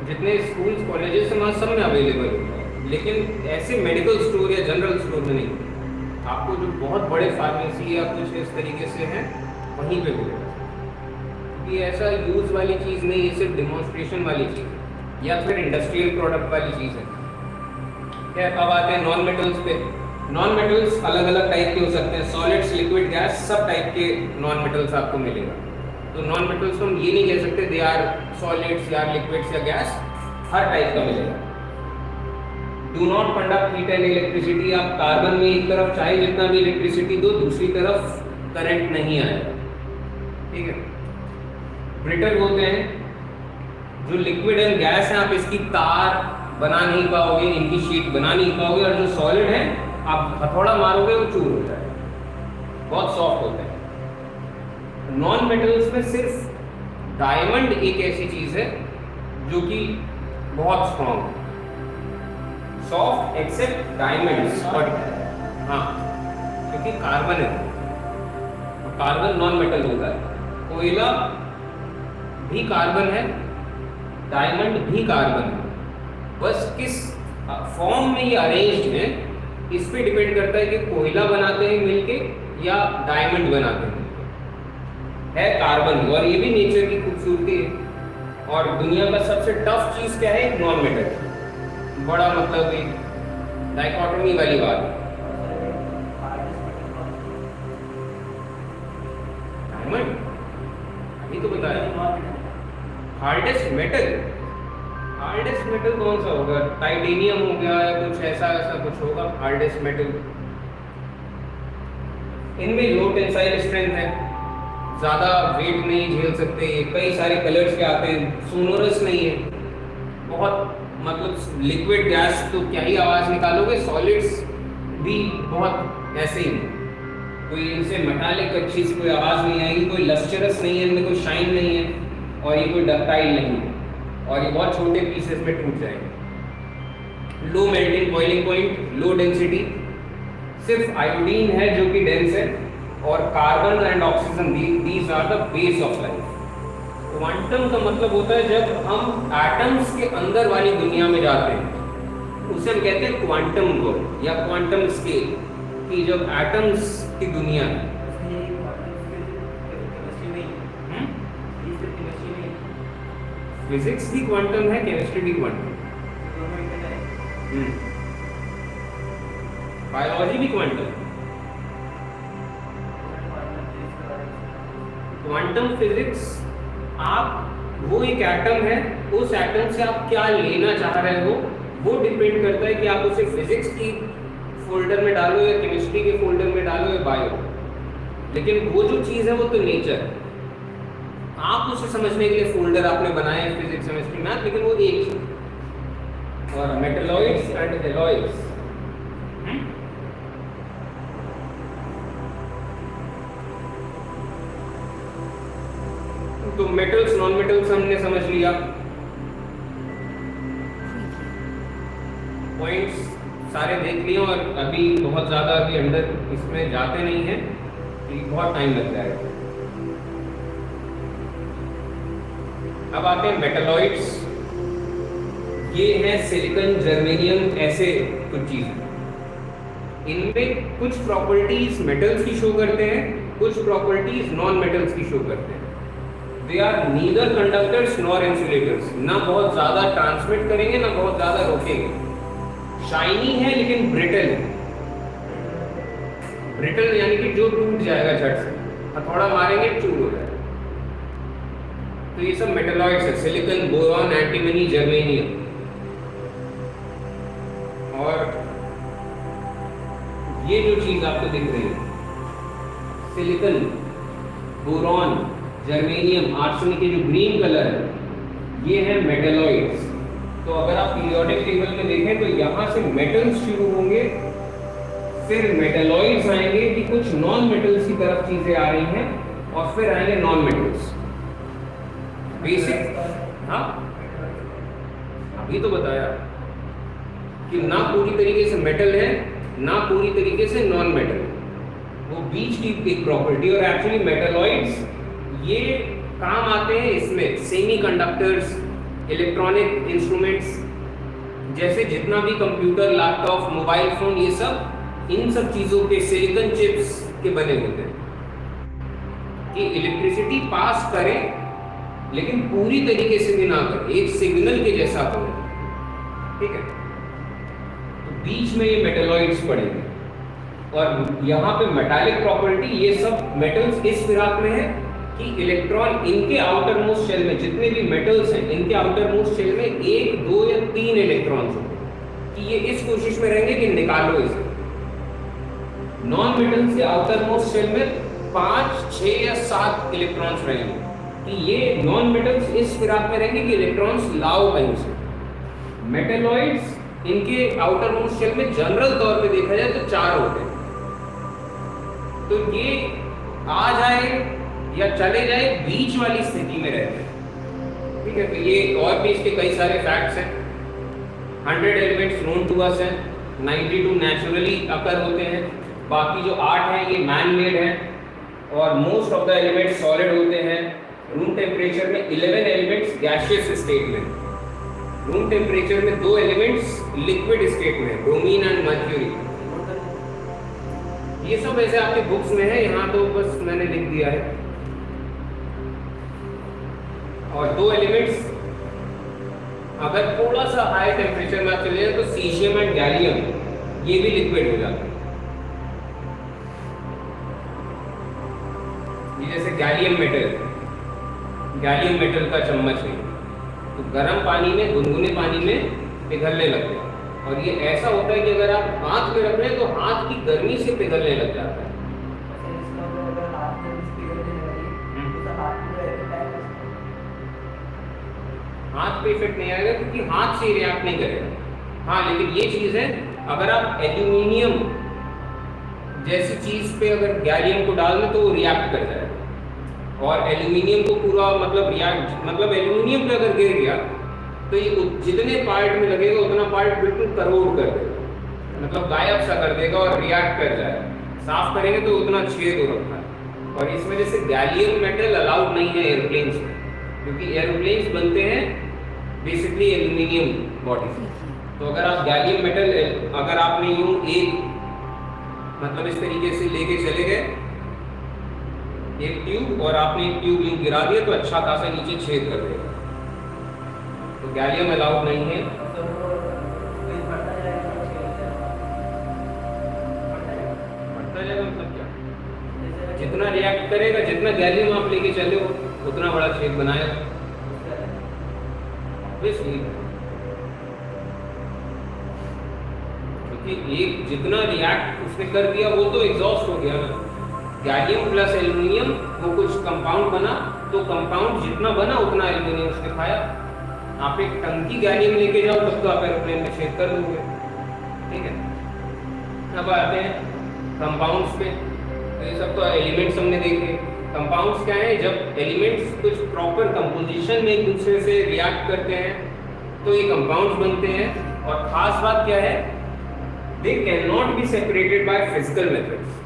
जितने स्कूल्स, कॉलेजेस हैं, वहाँ सब में अवेलेबल होता है। लेकिन ऐसे मेडिकल स्टोर या जनरल स्टोर में नहीं, आपको जो बहुत बड़े फार्मेसी या कुछ इस तरीके से हैं वहीं पे मिलेगा। ये ऐसा यूज़ वाली चीज़ नहीं, ये सिर्फ डिमॉन्स्ट्रेशन वाली चीज़ है या फिर इंडस्ट्रियल प्रोडक्ट वाली चीज़ है। क्या अब आते हैं नॉन मेटल्स पे। नॉन मेटल्स अलग अलग टाइप के हो सकते हैं, सॉलिड्स, लिक्विड, गैस, सब टाइप के नॉन मेटल्स आपको मिलेगा। तो नॉन मेटल्स को हम ये नहीं कह सकते दे आर सॉलिड्स या लिक्विड्स या गैस, हर टाइप का मिलेगा। Do not conduct heat and electricity, आप कार्बन में एक तरफ चाहे जितना भी इलेक्ट्रिसिटी दो, दूसरी तरफ करंट नहीं आएगा, ठीक है। ब्रिटल होते हैं, जो लिक्विड एंड गैस है आप इसकी तार बना नहीं पाओगे, इनकी शीट बना नहीं पाओगे, और जो सॉलिड है आप हथौड़ा मारोगे वो चूर हो जाएगा, बहुत सॉफ्ट होते हैं। नॉन मेटल्स में सिर्फ डायमंड एक ऐसी चीज है जो कि बहुत स्ट्रॉन्ग है, सॉफ्ट एक्सेप्ट डायमंड्स, और हाँ क्योंकि कार्बन है, कार्बन नॉन मेटल होता है। कोयला भी कार्बन है, डायमंड भी कार्बन है, बस किस फॉर्म में ये अरेंज्ड है इस पे डिपेंड करता है कि कोयला बनाते हैं मिलके या डायमंड बनाते हैं मिलके। है कार्बन, और ये भी नेचर की खूबसूरती है। और दुनिया का सबसे टफ चीज क्या है? Non metal. बड़ा मतलब एक डाइकोटोमी वाली बात है। डायमंड अभी तो बताया। हार्डेस्ट मेटल, हार्डेस्ट मेटल कौन सा होगा? टाइटेनियम हो गया या कुछ ऐसा कुछ होगा हार्डेस्ट मेटल। इनमें लो टेंसाइल स्ट्रेंथ है, ज़्यादा वेट नहीं झेल सकते, कई सारे कलर्स के आते हैं, सोनोरस नहीं है, बहुत मतलब लिक्विड गैस तो क्या ही आवाज़ निकालोगे, सॉलिड्स भी बहुत ऐसे ही हैं, कोई इनसे मेटालिक अच्छी सी कोई आवाज़ नहीं आएगी, कोई लस्चरस नहीं है, इनमें कोई शाइन नहीं है, और ये कोई डक्टाइल नहीं है, और ये बहुत छोटे पीसेस में टूट जाएंगे। Low melting boiling point, low density, सिर्फ आयोडीन है जो कि डेंस है, और carbon and oxygen, these are the base of life. Quantum का मतलब होता है जब हम एटम्स के अंदर वाली दुनिया में जाते हैं, उसे हम कहते हैं क्वांटम को या क्वांटम स्केल, कि जब एटम्स की दुनिया है। फिजिक्स भी क्वांटम है, केमिस्ट्री भी क्वांटम, बायोलॉजी भी क्वांटम। क्वांटम फिजिक्स, आप वो एक एटम है, उस एटम से आप क्या लेना चाह रहे हो वो डिपेंड करता है कि आप उसे फिजिक्स की फोल्डर में डालो या केमिस्ट्री के फोल्डर में डालो या बायो, लेकिन वो जो चीज़ है वो तो नेचर है। आप उसे समझने के लिए फोल्डर आपने बनाए फिजिक्स, केमिस्ट्री, मैथ, लेकिन वो एक ही। और मेटलॉइड्स एंड एलॉइड्स, तो मेटल्स नॉन मेटल्स हमने समझ लिया, पॉइंट्स सारे देख लिए, और अभी बहुत ज़्यादा अभी अंदर इसमें जाते नहीं हैं, बहुत टाइम लग जाएगा। अब आते हैं मेटलॉइड्स। ये हैं सिलिकॉन, जर्मेनियम, ऐसे कुछ चीज़ें। इनमें कुछ प्रॉपर्टीज मेटल्स की शो करते हैं, कुछ प्रॉपर्टीज नॉन मेटल्स की शो करते हैं। They are neither conductors nor insulators, ना बहुत ज़्यादा ट्रांसमिट करेंगे ना बहुत ज़्यादा रोकेंगे। शाइनी है लेकिन ब्रिटल है। ब्रिटल यानी कि जो टूट जाएगा झट से, हथौड़ा मारेंगे चूर हो जाएगा। तो ये सब मेटलॉइड्स है, सिलिकॉन, बोरॉन, एंटीमनी, जर्मेनियम। और ये जो चीज आपको दिख रही है, सिलिकॉन, बोरॉन, जर्मेनियम, आर्सेनिक के जो ग्रीन कलर है, ये है मेटलॉइड्स। तो अगर आप पीरियोडिक टेबल में देखें तो यहाँ से मेटल्स शुरू होंगे, फिर मेटलॉइड्स आएंगे कि कुछ नॉन मेटल्स की तरफ चीजें आ रही हैं, और फिर आएंगे नॉन मेटल्स। बेसिक, हाँ अभी तो बताया कि ना पूरी तरीके से मेटल है ना पूरी तरीके से नॉन मेटल, वो बीच की एक प्रॉपर्टी। और एक्चुअली मेटलॉइड्स ये काम आते हैं इसमें सेमी कंडक्टर्स, इलेक्ट्रॉनिक इंस्ट्रूमेंट्स, जैसे जितना भी कंप्यूटर, लैपटॉप, मोबाइल फोन, ये सब इन सब चीजों के सिलिकॉन चिप्स के बने होते हैं कि इलेक्ट्रिसिटी पास करें लेकिन पूरी तरीके से भी ना करें, एक सिग्नल के जैसा हो। ठीक है, तो बीच में ये मेटलॉइड्स पड़ेंगे और यहाँ पे मेटालिक प्रॉपर्टी, ये सब मेटल्स इस फिराक में है कि इलेक्ट्रॉन इनके आउटर मोस्ट शेल में, जितने भी मेटल्स हैं इनके आउटर मोस्ट शेल में 1, 2 या 3 इलेक्ट्रॉन्स होंगे कि ये इस कोशिश में रहेंगे कि निकालो इसे। नॉन मेटल्स के आउटर मोस्ट शेल में 5, 6 या 7 इलेक्ट्रॉन्स रहेंगे कि ये नॉन मेटल्स इस फिराक में रहेंगे कि इलेक्ट्रॉन्स लाओ कहीं से। मेटलॉइड्स इनके आउटर मोस्ट शेल में जनरल तौर पे देखा जाए तो 4 होते हैं, तो ये आ जाए या चले जाए बीच वाली स्थिति में रहते हैं। ठीक है, तो ये और भी इसके कई सारे फैक्ट्स हैं। 100 एलिमेंट्स नोन टू अस हैं, 92 नेचुरली अकर होते हैं, बाकी जो 8 हैं ये मैन मेड हैं और most of the elements solid होते हैं। रूम टेम्परेचर में 11 एलिमेंट्स गैसियस स्टेट में, रूम टेम्परेचर में 2 एलिमेंट्स लिक्विड स्टेट में, ब्रोमीन एंड मर्क्यूरी। ये सब ऐसे आपके बुक्स में है, यहाँ तो बस मैंने लिख दिया है। और 2 एलिमेंट्स अगर थोड़ा सा हाई टेम्परेचर में आप चले जाए तो सीशियम एंड गैलियम, ये भी लिक्विड हो जाता है। ये जैसे गैलियम मेटल का चम्मच है, तो गर्म पानी में, गुनगुने पानी में पिघलने लगते हैं। और ये ऐसा होता है कि अगर आप हाथ में रख रहे हैं तो हाथ की गर्मी से पिघलने लग जाता है। हाथ पे इफेक्ट नहीं आएगा क्योंकि हाथ से रिएक्ट नहीं करेगा। हाँ, लेकिन ये चीज़ है, अगर आप एल्यूमिनियम जैसी चीज़ पे अगर गैलियम को डाल दें तो वो रिएक्ट कर जाएगा और एल्यूमिनियम को पूरा मतलब एल्यूमिनियम पे अगर गिर गया तो ये जितने पार्ट में लगेगा उतना पार्ट बिल्कुल करोड़ कर देगा, मतलब गायब सा कर देगा और रिएक्ट कर जाएगा। साफ करेंगे तो उतना छेद हो रखा है। और इस वजह से गैलियम मेटल अलाउड नहीं है एयरप्लेन्स में, क्योंकि एयरप्लेन्स बनते हैं बेसिकली एल्यूमिनियम बॉडी से। तो अगर आप गैलियम मेटल, अगर आपने यूं एक मतलब इस तरीके से लेके चले गए एक ट्यूब और आपने एक ट्यूब यूं गिरा दिया तो अच्छा खासा नीचे छेद कर देगा। तो गैलियम अलाउड नहीं है। बढ़ता जाएगा मतलब क्या? जितना रिएक्ट करेगा, जितना गैलियम आप लेके चले हो उतना बड़ा छेद बनाएगा। क्योंकि एक जितना रिएक्ट उसने कर दिया वो तो एग्जॉस्ट हो गया ना। गैलियम प्लस एल्यूमिनियम वो कुछ कंपाउंड बना, तो कंपाउंड जितना बना उतना एल्यूमिनियम उसने खाया। आप एक टंकी गैलियम लेके जाओ तब तो आप एरोप्लेन में छेद कर दोगे। ठीक है, अब आते हैं कंपाउंड्स पे। तो ये सब तो एलिमेंट्स हमने देखे। कंपाउंड्स क्या है? जब एलिमेंट्स कुछ प्रॉपर कंपोजिशन में एक दूसरे से रिएक्ट करते हैं तो ये कंपाउंड्स बनते हैं। और खास बात क्या है, they can not be separated by physical methods.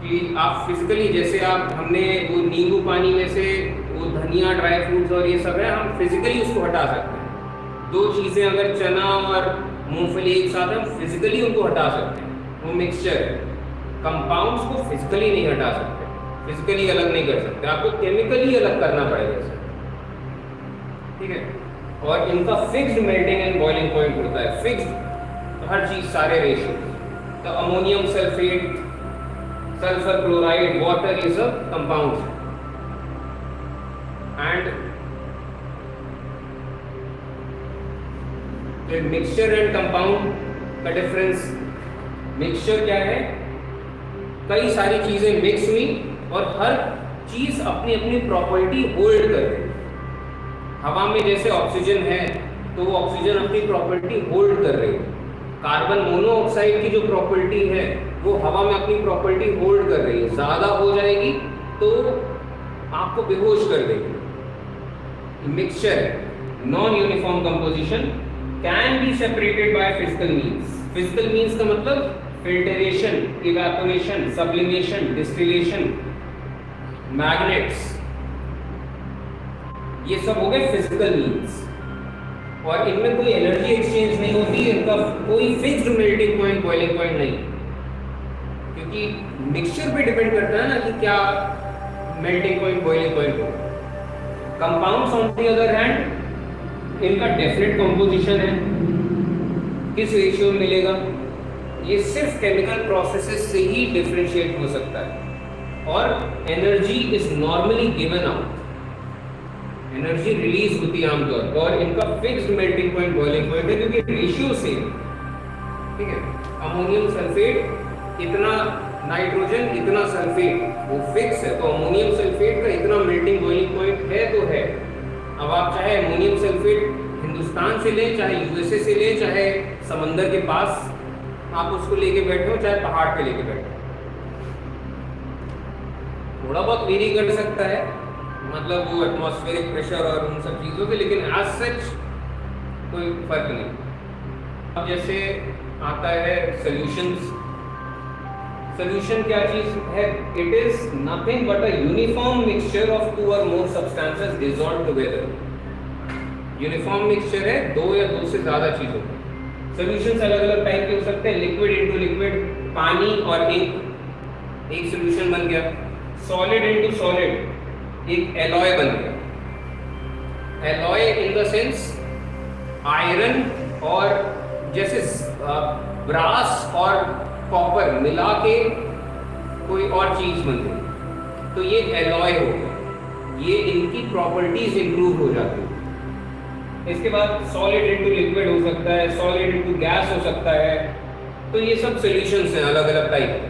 कि आप फिजिकली, जैसे आप हमने वो नींबू पानी में से वो धनिया, ड्राई फ्रूट्स और ये सब है, हम फिजिकली उसको हटा सकते हैं। 2 चीज़ें अगर चना और मूंगफली एक साथ है, हम फिजिकली उनको हटा सकते हैं, वो मिक्सचर है। कंपाउंड्स को फिजिकली नहीं हटा सकते, फिजिकली अलग नहीं कर सकते, आपको केमिकली अलग करना पड़ेगा इसे। ठीक है, और इनका fixed melting and boiling point होता है, फिक्स्ड हर चीज़, सारे रेशियो। तो ammonium sulphate, sulphur chloride, water, ये सब कंपाउंड्स हैं। एंड मिक्सचर एंड कंपाउंड का डिफरेंस, मिक्सचर क्या है? कई सारी चीजें मिक्स हुई और हर चीज अपनी अपनी प्रॉपर्टी होल्ड कर रही। हवा में जैसे ऑक्सीजन है तो वो ऑक्सीजन अपनी प्रॉपर्टी होल्ड कर रही है। कार्बन मोनोऑक्साइड की जो प्रॉपर्टी है वो हवा में अपनी प्रॉपर्टी होल्ड कर रही है। ज़्यादा हो जाएगी तो आपको बेहोश कर देगी। मिक्सचर है, non uniform composition, can be separated by physical means. Physical means का मतलब filtration, evaporation, sublimation, distillation, magnets, ये सब हो गए फिजिकल मीन्स। और इनमें कोई एनर्जी एक्सचेंज नहीं होती, इनका कोई fixed melting point boiling point नहीं, क्योंकि मिक्सचर पे डिपेंड करता है ना कि क्या मेल्टिंग पॉइंट बॉइलिंग पॉइंट हो। Compounds on the other hand, इनका डेफिनेट कंपोजिशन है, किस रेशियो में मिलेगा, ये सिर्फ केमिकल प्रोसेसेस से ही डिफरेंशिएट हो सकता है। और energy is normally given out, energy release होती है आमतौर पर, और इनका fixed melting point boiling point है क्योंकि रेशियो से, ठीक है, अमोनियम सल्फेट इतना नाइट्रोजन इतना सल्फेट वो फिक्स है, तो अमोनियम सल्फेट का इतना मेल्टिंग बॉइलिंग पॉइंट है तो है। अब आप चाहे अमोनियम सल्फेट हिंदुस्तान से लें, चाहे यूएसए से लें, चाहे समंदर के पास आप उसको लेके बैठे हो, चाहे पहाड़ पे लेके बैठे हो, थोड़ा बहुत वेरी कर सकता है, मतलब वो एटमॉस्फेरिक प्रेशर और उन सब चीज़ों से, लेकिन एज सच कोई फर्क नहीं। अब जैसे आता है सॉल्यूशंस, सॉल्यूशन क्या चीज है? It is nothing but a uniform mixture of two or more substances dissolved together. Uniform mixture है दो या दो से ज्यादा चीजों का। सॉल्यूशंस अलग अलग टाइप के हो सकते हैं, लिक्विड इनटू लिक्विड, पानी और इंक, एक सॉल्यूशन बन गया। सॉलिड इनटू सॉलिड, एक एलॉय बन गया। Alloy in the sense iron और जैसे ब्रास और कॉपर मिला के कोई और चीज बन गई, तो ये एलॉय हो गया, ये इनकी प्रॉपर्टीज इंप्रूव हो जाती है। इसके बाद सॉलिड इनटू लिक्विड हो सकता है, सॉलिड इनटू गैस हो सकता है, तो ये सब सॉल्यूशंस हैं अलग अलग टाइप के।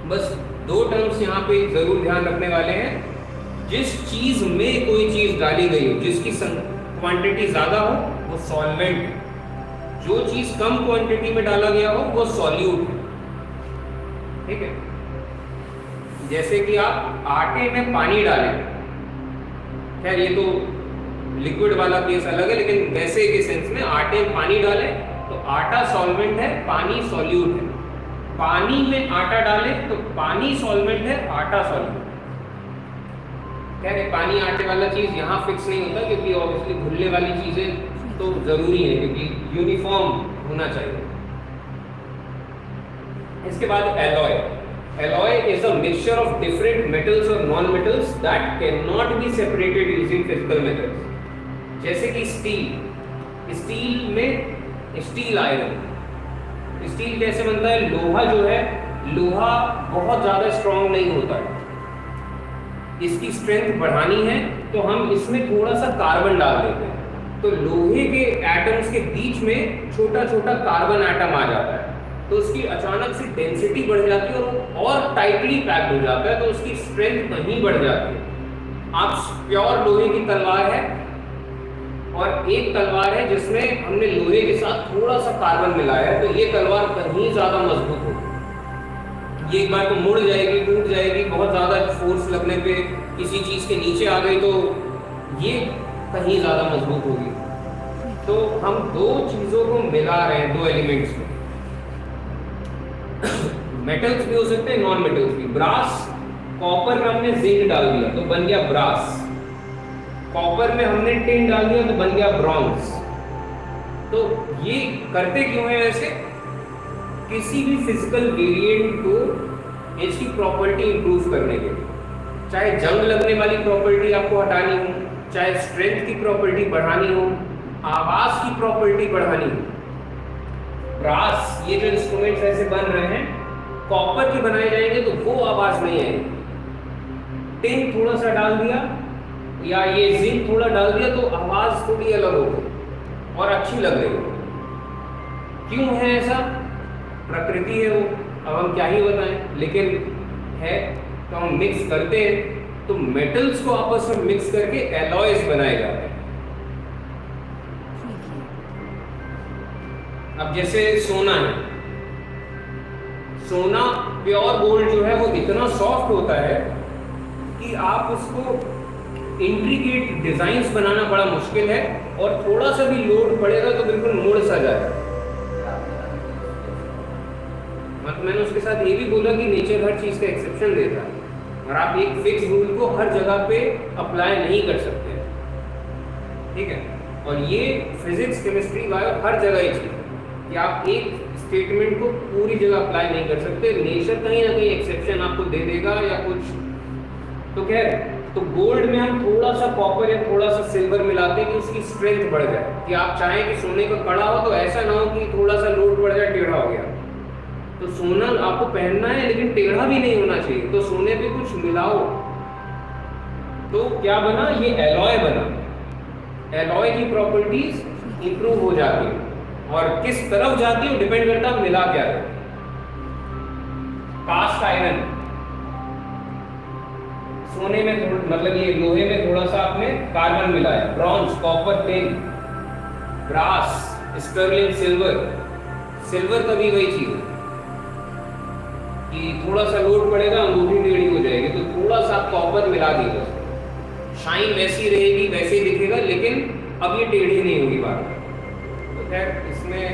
बस दो टर्म्स यहाँ पे जरूर ध्यान रखने वाले हैं, जिस चीज में कोई चीज डाली गई हो, जिसकी क्वांटिटी ज्यादा हो वो सॉल्वेंट, जो चीज कम क्वांटिटी में डाला गया हो वो सॉल्यूट है, ठीक है। जैसे कि आप आटे में पानी डालें, खैर ये तो लिक्विड वाला केस अलग है, लेकिन वैसे के सेंस में आटे में पानी डालें तो आटा सॉल्वेंट है, पानी सॉल्यूट है। पानी में आटा डालें तो पानी सॉल्वेंट है, आटा सॉल्यूट। खैर पानी आटे वाला चीज यहाँ फिक्स नहीं होता, क्योंकि ऑब्वियसली घुलने वाली चीजें तो जरूरी है, क्योंकि यूनिफॉर्म होना चाहिए। इसके बाद alloy. Alloy is a mixture of different metals और non metals that can not be separated using physical methods. जैसे कि स्टील, स्टील में स्टील आयरन। स्टील कैसे बनता है? लोहा जो है, लोहा बहुत ज्यादा स्ट्रांग नहीं होता है, इसकी स्ट्रेंथ बढ़ानी है तो हम इसमें थोड़ा सा कार्बन डाल देते हैं, तो लोहे के एटम्स के बीच में छोटा छोटा कार्बन एटम आ जाता है, तो उसकी अचानक से डेंसिटी बढ़ जाती है और टाइटली पैक्ड हो जाता है, तो उसकी स्ट्रेंथ कहीं बढ़ जाती है। आप प्योर लोहे की तलवार है और एक तलवार है जिसमें हमने लोहे के साथ थोड़ा सा कार्बन मिलाया है, तो ये तलवार कहीं ज्यादा मजबूत होगी। ये एक बार तो मुड़ जाएगी, टूट जाएगी, बहुत ज्यादा फोर्स लगने पे किसी चीज के नीचे आ गई तो ये कहीं ज्यादा मजबूत होगी। तो हम दो चीजों को मिला रहे हैं, दो एलिमेंट्स में। मेटल्स भी हो सकते हैं, नॉन मेटल्स भी। ब्रास, कॉपर में हमने जिंक डाल दिया तो बन गया ब्रास, कॉपर में हमने टिन डाल दिया तो बन गया ब्रॉन्ज। तो ये करते क्यों है ऐसे? किसी भी फिजिकल वेरिएंट को इसकी प्रॉपर्टी इंप्रूव करने के लिए, चाहे जंग लगने वाली प्रॉपर्टी आपको हटानी हो, चाहे स्ट्रेंथ की प्रॉपर्टी बढ़ानी हो, आवाज की प्रॉपर्टी बढ़ानी हो। ब्रास, ये जो इंस्ट्रूमेंट्स ऐसे बन रहे हैं कॉपर के बनाए जाएंगे तो वो आवाज नहीं आएगी। टिन थोड़ा सा डाल दिया या ये जिंक थोड़ा डाल दिया तो आवाज थोड़ी अलग हो गई और अच्छी लग रही हो। क्यों है ऐसा? प्रकृति है वो, अब हम क्या ही बताएं, लेकिन है तो हम मिक्स करते हैं, तो मेटल्स को आपस में मिक्स करके एलॉयज बनाए जाते हैं। अब जैसे सोना है, सोना प्योर गोल्ड जो है वो इतना सॉफ्ट होता है कि आप उसको इंट्रिकेट डिजाइन्स बनाना बड़ा मुश्किल है, और थोड़ा सा भी लोड पड़ेगा तो बिल्कुल मुड़ सा जाएगा। मतलब मैंने उसके साथ ये भी बोला कि नेचर हर चीज का एक्सेप्शन देता है, और आप एक फिक्स रूल को हर जगह पे अप्लाई नहीं कर सकते, ठीक है। और ये फिजिक्स, केमिस्ट्री, बायो हर जगह ही चीज कि आप एक स्टेटमेंट को पूरी जगह अप्लाई नहीं कर सकते, नेचर कहीं ना कहीं एक्सेप्शन आपको दे देगा या कुछ। तो खैर, तो गोल्ड में हम थोड़ा सा कॉपर या थोड़ा सा सिल्वर मिलाते हैं कि उसकी स्ट्रेंथ बढ़ जाए, कि आप चाहें कि सोने का कड़ा हो तो ऐसा ना हो कि थोड़ा सा लोड बढ़ जाए, टेढ़ा हो गया। तो सोना आपको पहनना है लेकिन टेढ़ा भी नहीं होना चाहिए, तो सोने पे कुछ मिलाओ। तो क्या बना, ये एलॉय बना। एलॉय की प्रॉपर्टीज इंप्रूव हो जाती है और किस तरफ जाती है डिपेंड करता है मिला क्या है। कास्ट आयरन, सोने में मतलब ये लोहे में थोड़ा सा आपने कार्बन मिलाया। Bronze, copper, tin, brass, sterling, silver. Silver का भी वही चीज है कि थोड़ा सा लोड पड़ेगा, अंगूठी टेढ़ी हो जाएगी, तो थोड़ा सा आप कॉपर मिला दीजिए, शाइन वैसी रहेगी, वैसे ही दिखेगा, लेकिन अब ये टेढ़ी नहीं होगी बार। तो खैर, इसमें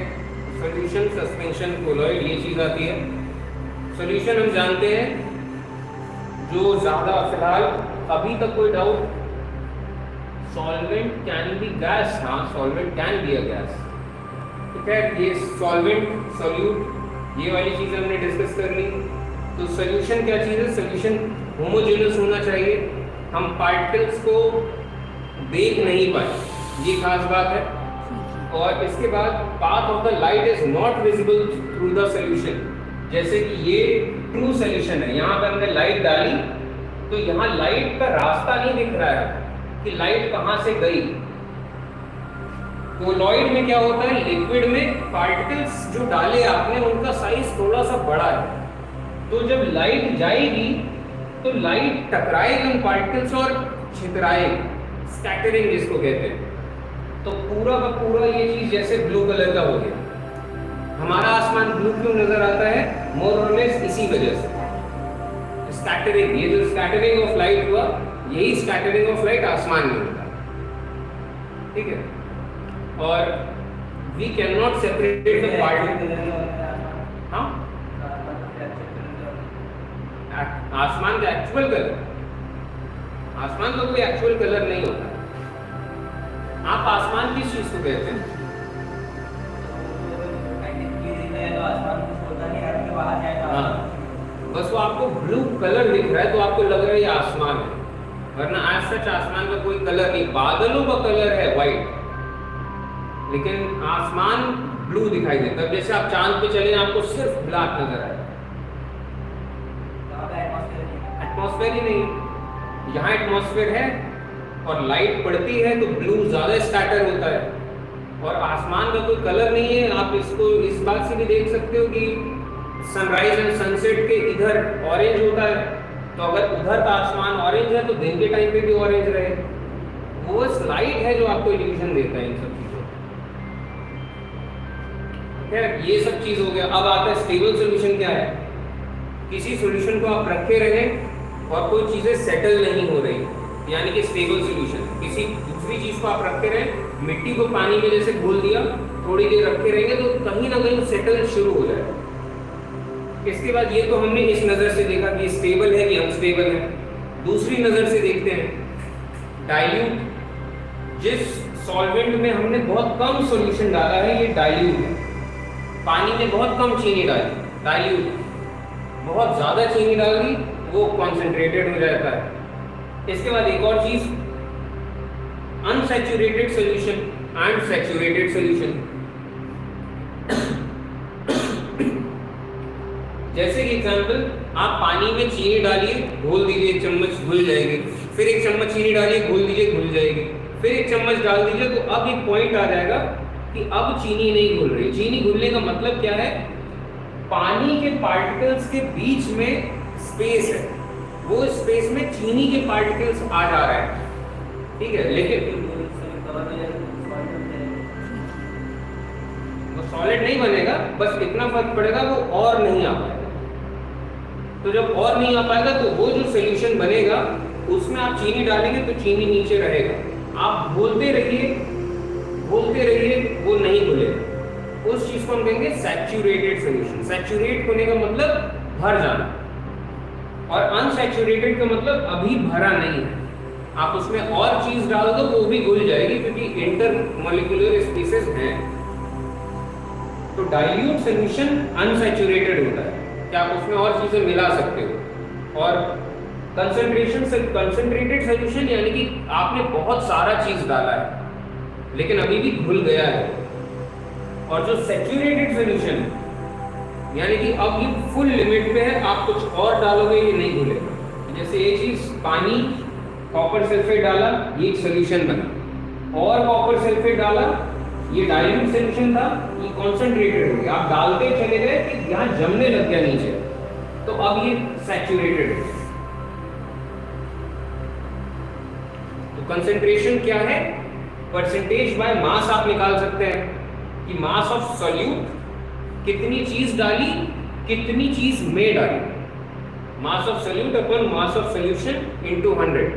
सॉल्यूशन, सस्पेंशन, कोलॉइड, ये चीज आती है। सॉल्यूशन हम जानते हैं, जो ज्यादा फिलहाल अभी तक कोई doubt, solvent can be gas. हाँ, solvent can be a gas. तो खैर, ये सॉल्वेंट, सॉल्यूट, ये वाली चीज हमने डिस्कस कर ली। तो सोल्यूशन क्या चीज है? सोल्यूशन होमोजेनियस होना चाहिए, हम पार्टिकल्स को देख नहीं पाए, ये खास बात है। और इसके बाद path of the light is not visible through the solution. जैसे कि ये ट्रू सोल्यूशन है, यहाँ पे हमने लाइट डाली तो यहाँ लाइट का रास्ता नहीं दिख रहा है कि लाइट कहाँ से गई। कोलॉइड में क्या होता है, लिक्विड में पार्टिकल्स जो डाले आपने उनका साइज थोड़ा सा बड़ा है, तो जब लाइट जाएगी तो लाइट टकराएगी उन पार्टिकल्स और छितराएगी, स्कैटरिंग जिसको कहते हैं। तो पूरा का पूरा ये चीज जैसे ब्लू कलर का हो गया। हमारा आसमान ब्लू क्यों नजर आता है? मोर और लेस इसी वजह से, स्कैटरिंग। ये जो स्कैटरिंग ऑफ लाइट हुआ, यही स्कैटरिंग ऑफ लाइट आसमान में होता है, ठीक है। और we can not separate the particle. हाँ, आसमान का एक्चुअल कलर, आसमान का कोई एक्चुअल कलर नहीं होता। आप आसमान किस चीज को कहते हैं? हाँ, बस वो आपको ब्लू कलर दिख रहा है तो आपको लग रहा है ये आसमान है, वरना आज सच आसमान का कोई कलर नहीं। बादलों का कलर है व्हाइट, लेकिन आसमान ब्लू दिखाई देता है। जैसे आप चांद पे चले, आपको सिर्फ ब्लैक नजर आए, एटमॉस्फेयर ही नहीं। यहाँ एटमॉस्फेयर है और लाइट पड़ती है तो ब्लू ज्यादा स्कैटर होता है, और आसमान का कोई कलर नहीं है। आप इसको इस बात से भी देख सकते हो कि सनराइज एंड सनसेट के इधर ऑरेंज होता है, तो अगर उधर का आसमान ऑरेंज है तो दिन के टाइम पे भी ऑरेंज रहे। वो लाइट है जो आपको इल्यूजन देता है इन सब चीजों। खैर, ये सब चीज हो गया। अब आता है स्टेबल सॉल्यूशन क्या है। किसी सॉल्यूशन को आप रखे रहे और कोई चीजें सेटल नहीं हो रही, यानी कि स्टेबल सॉल्यूशन। किसी दूसरी चीज को आप रखे रहे, मिट्टी को पानी में जैसे घोल दिया, थोड़ी देर रखे रहेंगे तो कहीं ना कहीं सेटल शुरू हो जाए। इसके बाद ये तो हमने इस नजर से देखा कि स्टेबल है कि अनस्टेबल है। दूसरी नजर से देखते हैं डाइल्यूट। जिस सॉल्वेंट में हमने बहुत कम सॉल्यूशन डाला है, ये डाइल्यूट है। पानी में बहुत कम चीनी डाली, डाइल्यूट। बहुत ज्यादा चीनी डाल दी, वो कॉन्सेंट्रेटेड हो जाता है। इसके बाद एक और चीज, unsaturated solution and saturated solution. जैसे कि एग्जांपल, आप पानी में चीनी डालिए, घोल दीजिए, एक चम्मच घुल जाएगी। फिर एक चम्मच चीनी डालिए, घोल दीजिए, घुल जाएगी। फिर एक चम्मच डाल दीजिए, तो अब एक पॉइंट आ जाएगा कि अब चीनी नहीं घुल रही। चीनी घुलने का मतलब क्या है? पानी के पार्टिकल्स के बीच में स्पेस है, वो स्पेस में चीनी के पार्टिकल्स आ जा रहा है, ठीक है। लेकिन वो सॉलिड नहीं बनेगा, बस इतना फर्क पड़ेगा, वो और नहीं आ पाएगा। तो जब और नहीं आ पाएगा तो वो जो सॉल्यूशन बनेगा उसमें आप चीनी डालेंगे तो चीनी नीचे रहेगा। आप घोलते रहिए, वो नहीं घुलेगा। उस चीज को हम कहेंगे सैचुरेटेड सॉल्यूशन। सैचुरेट होने का मतलब भर जाना, और अनसैचुरेटेड का मतलब अभी भरा नहीं है। आप उसमें और चीज डाल दो वो भी घुल जाएगी, क्योंकि इंटर मॉलिक्यूलर स्पीसीज हैं। तो डाइल्यूट सोल्यूशन अनसैचुरेटेड होता है कि आप उसमें और चीजें मिला सकते हो। और कंसंट्रेटेड सोल्यूशन यानी कि आपने बहुत सारा चीज डाला है लेकिन अभी भी घुल गया है। और जो सैचुरेटेड सोल्यूशन यानी कि अब ये फुल लिमिट पे है, आप कुछ और डालोगे ये नहीं घुलेगा। जैसे ये चीज पानी, कॉपर सल्फेट डाला, ये एक सोल्यूशन बना, और कॉपर सल्फेट डाला, ये डाइल्यूट सोल्यूशन था, ये कॉन्सेंट्रेटेड हो गया। आप डालते चले गए कि यहाँ जमने लग गया नीचे, तो अब ये सैचुरेटेड है। तो कंसेंट्रेशन क्या है? परसेंटेज बाय मास आप निकाल सकते हैं कि मास ऑफ सॉल्यूट, कितनी चीज डाली, कितनी चीज में डाली। Mass of solute upon mass of solution into 100।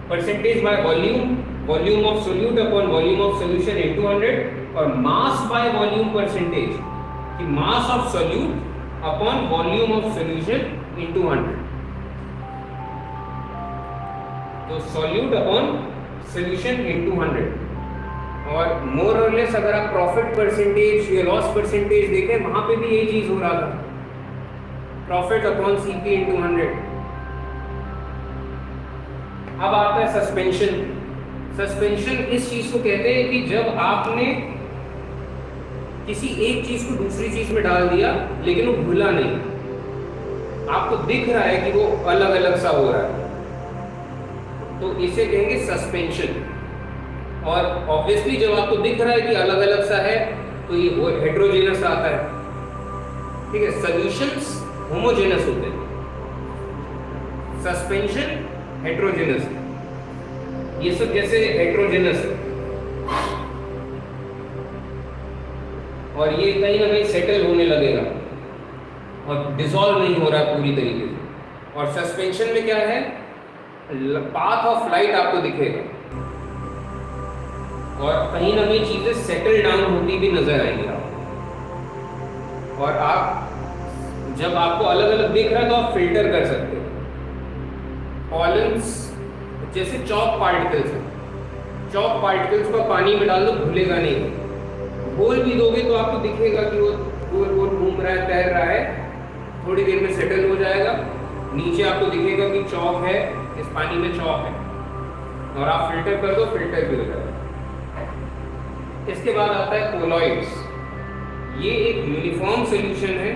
Percentage by volume, volume of solute upon volume of solution into 100। और मास बाय वॉल्यूम परसेंटेज कि mass of solute upon volume of solution into 100। तो solute upon solution into 100। और मोर और less अगर आप profit percentage या loss percentage देखें, वहां पे भी यही चीज हो रहा था, प्रॉफिट अपॉन सीपी इनटू 100। अब आता है सस्पेंशन। सस्पेंशन इस चीज को कहते हैं कि जब आपने किसी एक चीज को दूसरी चीज में डाल दिया लेकिन वो घुला नहीं, आपको दिख रहा है कि वो अलग अलग सा हो रहा है, तो इसे कहेंगे सस्पेंशन। और ऑब्वियसली जब आपको दिख रहा है कि अलग अलग सा है तो ये हेट्रोजेनस आता है, ठीक है। सॉल्यूशंस होमोजेनस होते हैं, सस्पेंशन हेट्रोजेनस। ये सब जैसे हेट्रोजेनस है और ये कहीं ना कहीं सेटल होने लगेगा और डिसॉल्व नहीं हो रहा है पूरी तरीके से। और सस्पेंशन में क्या है? पाथ ऑफ लाइट आपको दिखेगा और कहीं ना कहीं चीजें सेटल डाउन होती भी नजर आएंगी आपको। और आप जब आपको अलग अलग दिख रहा है तो आप फिल्टर कर सकते हो। पॉलन्स जैसे चॉक पार्टिकल्स हैं, चॉक पार्टिकल्स को पानी में डाल दो, घुलेगा नहीं। घोल भी दोगे तो आपको दिखेगा कि वो गोल गोल घूम रहा है, तैर रहा है, थोड़ी देर में सेटल हो जाएगा। नीचे आपको दिखेगा कि चॉक है, इस पानी में चॉक है, और आप फिल्टर कर दो, फिल्टर भी हो जाएगा। इसके बाद आता है कोलॉइड्स। ये एक यूनिफॉर्म सॉल्यूशन है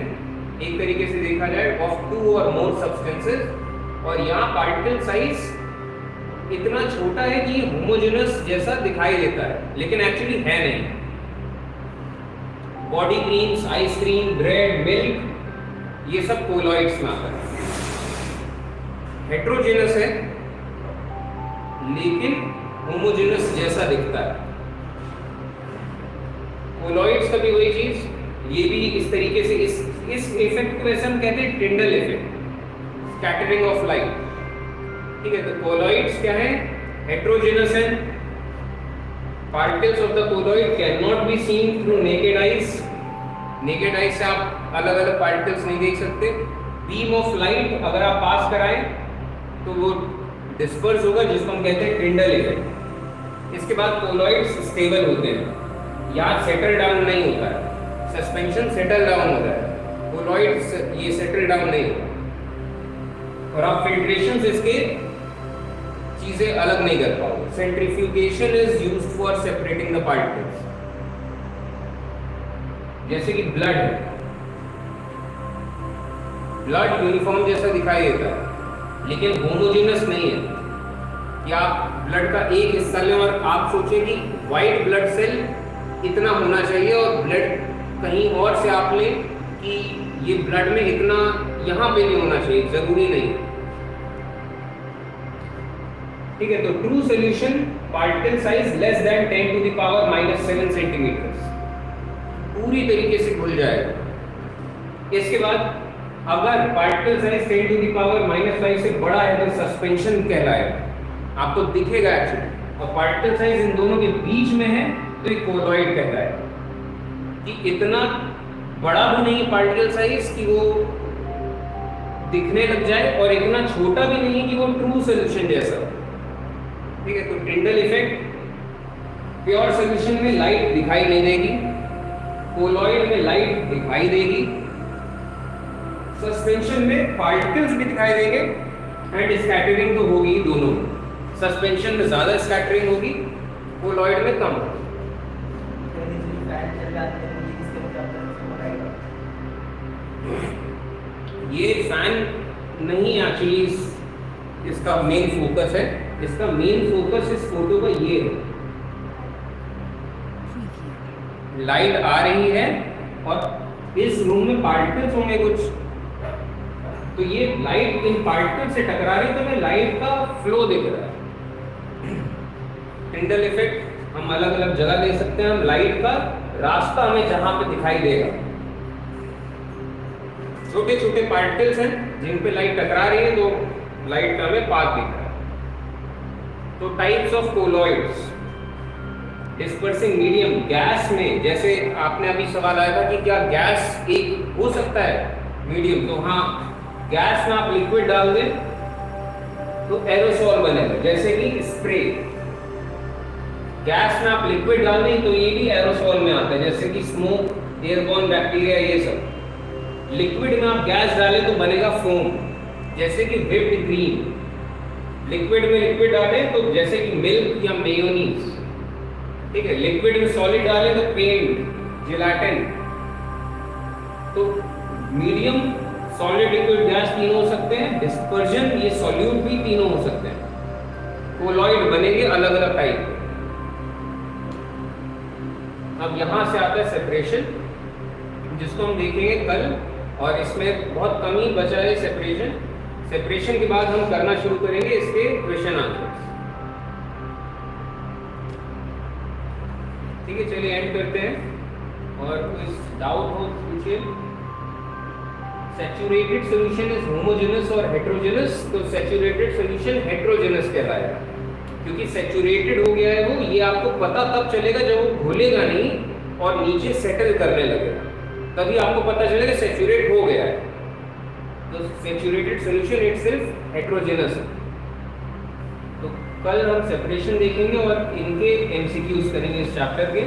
एक तरीके से देखा जाए ऑफ 2 और मोर सब्सटेंसेस, और यहाँ पार्टिकल साइज इतना छोटा है कि ये होमोजेनस जैसा दिखाई देता है लेकिन एक्चुअली है नहीं। Body creams, ice cream, bread, milk, ये सब कोलॉइड्स में आता है। हेट्रोजेनस है लेकिन होमोजेनस जैसा दिखता है। कोलॉइड्स का भी वही चीज, ये भी इस तरीके से इस इफेक्ट को वैसे हम कहते हैं Tyndall effect, scattering of light, ठीक है। तो कोलॉइड्स क्या है? हेट्रोजेनस है। Particles of the colloid can not be seen through naked eyes. Naked eyes से आप अलग अलग पार्टिकल्स नहीं देख सकते। बीम ऑफ लाइट अगर आप पास कराएं तो वो डिस्पर्स होगा, जिसको हम कहते हैं टिंडल इफेक्ट। इसके बाद कोलॉइड्स स्टेबल होते हैं, यहाँ सेटल डाउन नहीं होता है। सस्पेंशन सेटल डाउन होता है, कोलॉइड्स ये सेटल डाउन नहीं होता। और आप फिल्ट्रेशन से इसके चीजें अलग नहीं कर पाओगे। Centrifugation is used for separating the particles. जैसे कि ब्लड है, ब्लड यूनिफॉर्म जैसा दिखाई देता है लेकिन होमोजेनस नहीं है कि आप ब्लड का एक हिस्सा लें और आप सोचें कि व्हाइट ब्लड सेल इतना होना चाहिए और ब्लड कहीं और से आप लें कि ये ब्लड में इतना यहाँ पे नहीं होना चाहिए, जरूरी नहीं। ठीक है, तो true solution particle size less than 10 to the power -7 centimetre, पूरी तरीके से खुल जाएगा। इसके बाद अगर particle size 10 to the power -5 से बड़ा है तो सस्पेंशन कहलाएगा, आपको दिखेगा एक्चुअली। और पार्टिकल साइज इन दोनों के बीच में है तो ये कोलॉइड कहता है कि इतना बड़ा भी नहीं पार्टिकल साइज कि वो दिखने लग जाए और इतना छोटा भी नहीं कि वो ट्रू सॉल्यूशन जैसा, ठीक है। तो टिंडल इफेक्ट, प्योर सोल्यूशन में लाइट दिखाई नहीं देगी, कोलॉइड में लाइट दिखाई देगी, सस्पेंशन में पार्टिकल्स भी दिखाई देंगे एंड स्कैटरिंग तो होगी ही दोनों। सस्पेंशन में ज्यादा स्कैटरिंग होगी, कोलॉइड में कम होगी। ये फैन नहीं एक्चुअली इसका मेन फोकस है। इसका मेन फोकस इस फोटो का ये है, लाइट आ रही है और इस रूम में पार्टिकल्स होंगे कुछ, तो ये लाइट इन पार्टिकल से टकरा रही है तो हमें लाइट का फ्लो दिख रहा है। टिंडल इफेक्ट हम अलग अलग जगह ले सकते हैं, हम लाइट का रास्ता हमें जहां पे दिखाई देगा, छोटे छोटे पार्टिकल्स हैं जिन पे लाइट टकरा रही है तो लाइट का हमें पाथ दिख रहा है। तो types of colloids, dispersing medium, gas में, जैसे आपने अभी सवाल आया था कि क्या गैस एक हो सकता है मीडियम, तो हाँ, गैस में आप लिक्विड डाल दें तो एरोसॉल बनेगा, जैसे कि स्प्रे। गैस में आप लिक्विड डाल दें तो ये भी एरोसॉल में आता है, जैसे कि स्मोक, एयरबॉर्न बैक्टीरिया, ये सब। लिक्विड में आप गैस डालें तो बनेगा फोम, जैसे कि व्हिप्ड क्रीम। लिक्विड में लिक्विड डालें तो जैसे कि मिल्क या मेयोनीज, ठीक है। लिक्विड में सॉलिड डालें तो पेंट, जिलेटिन। तो मीडियम, सॉलिड, लिक्विड, गैस तीनों हो सकते हैं। डिस्पर्जन, ये सॉल्यूट भी तीनों हो सकते हैं। कोलॉइड बनेंगे अलग अलग टाइप के। अब यहां से आता है सेपरेशन, जिसको हम देखेंगे कल, और इसमें बहुत कम ही बचा है सेपरेशन। सेपरेशन के बाद हम करना शुरू करेंगे इसके क्वेश्चन आंसर्स। ठीक है, चलिए एंड करते हैं। और कोई डाउट हो पूछिए। सैचुरेटेड सॉल्यूशन इज होमोजेनस और हेटेरोजेनस, तो सैचुरेटेड सॉल्यूशन हेटेरोजेनस कहलाएगा, क्योंकि सैचुरेटेड हो गया है वो, ये आपको पता तब चलेगा जब वो घुलेगा नहीं और नीचे सेटल करने लगेगा, तभी आपको पता चलेगा सैचुरेट हो गया है। तो सैचुरेटेड सॉल्यूशन इटसेल्फ हेटेरोजेनस है। तो कल हम सेपरेशन देखेंगे और इनके एमसीक्यूज करेंगे इस चैप्टर के।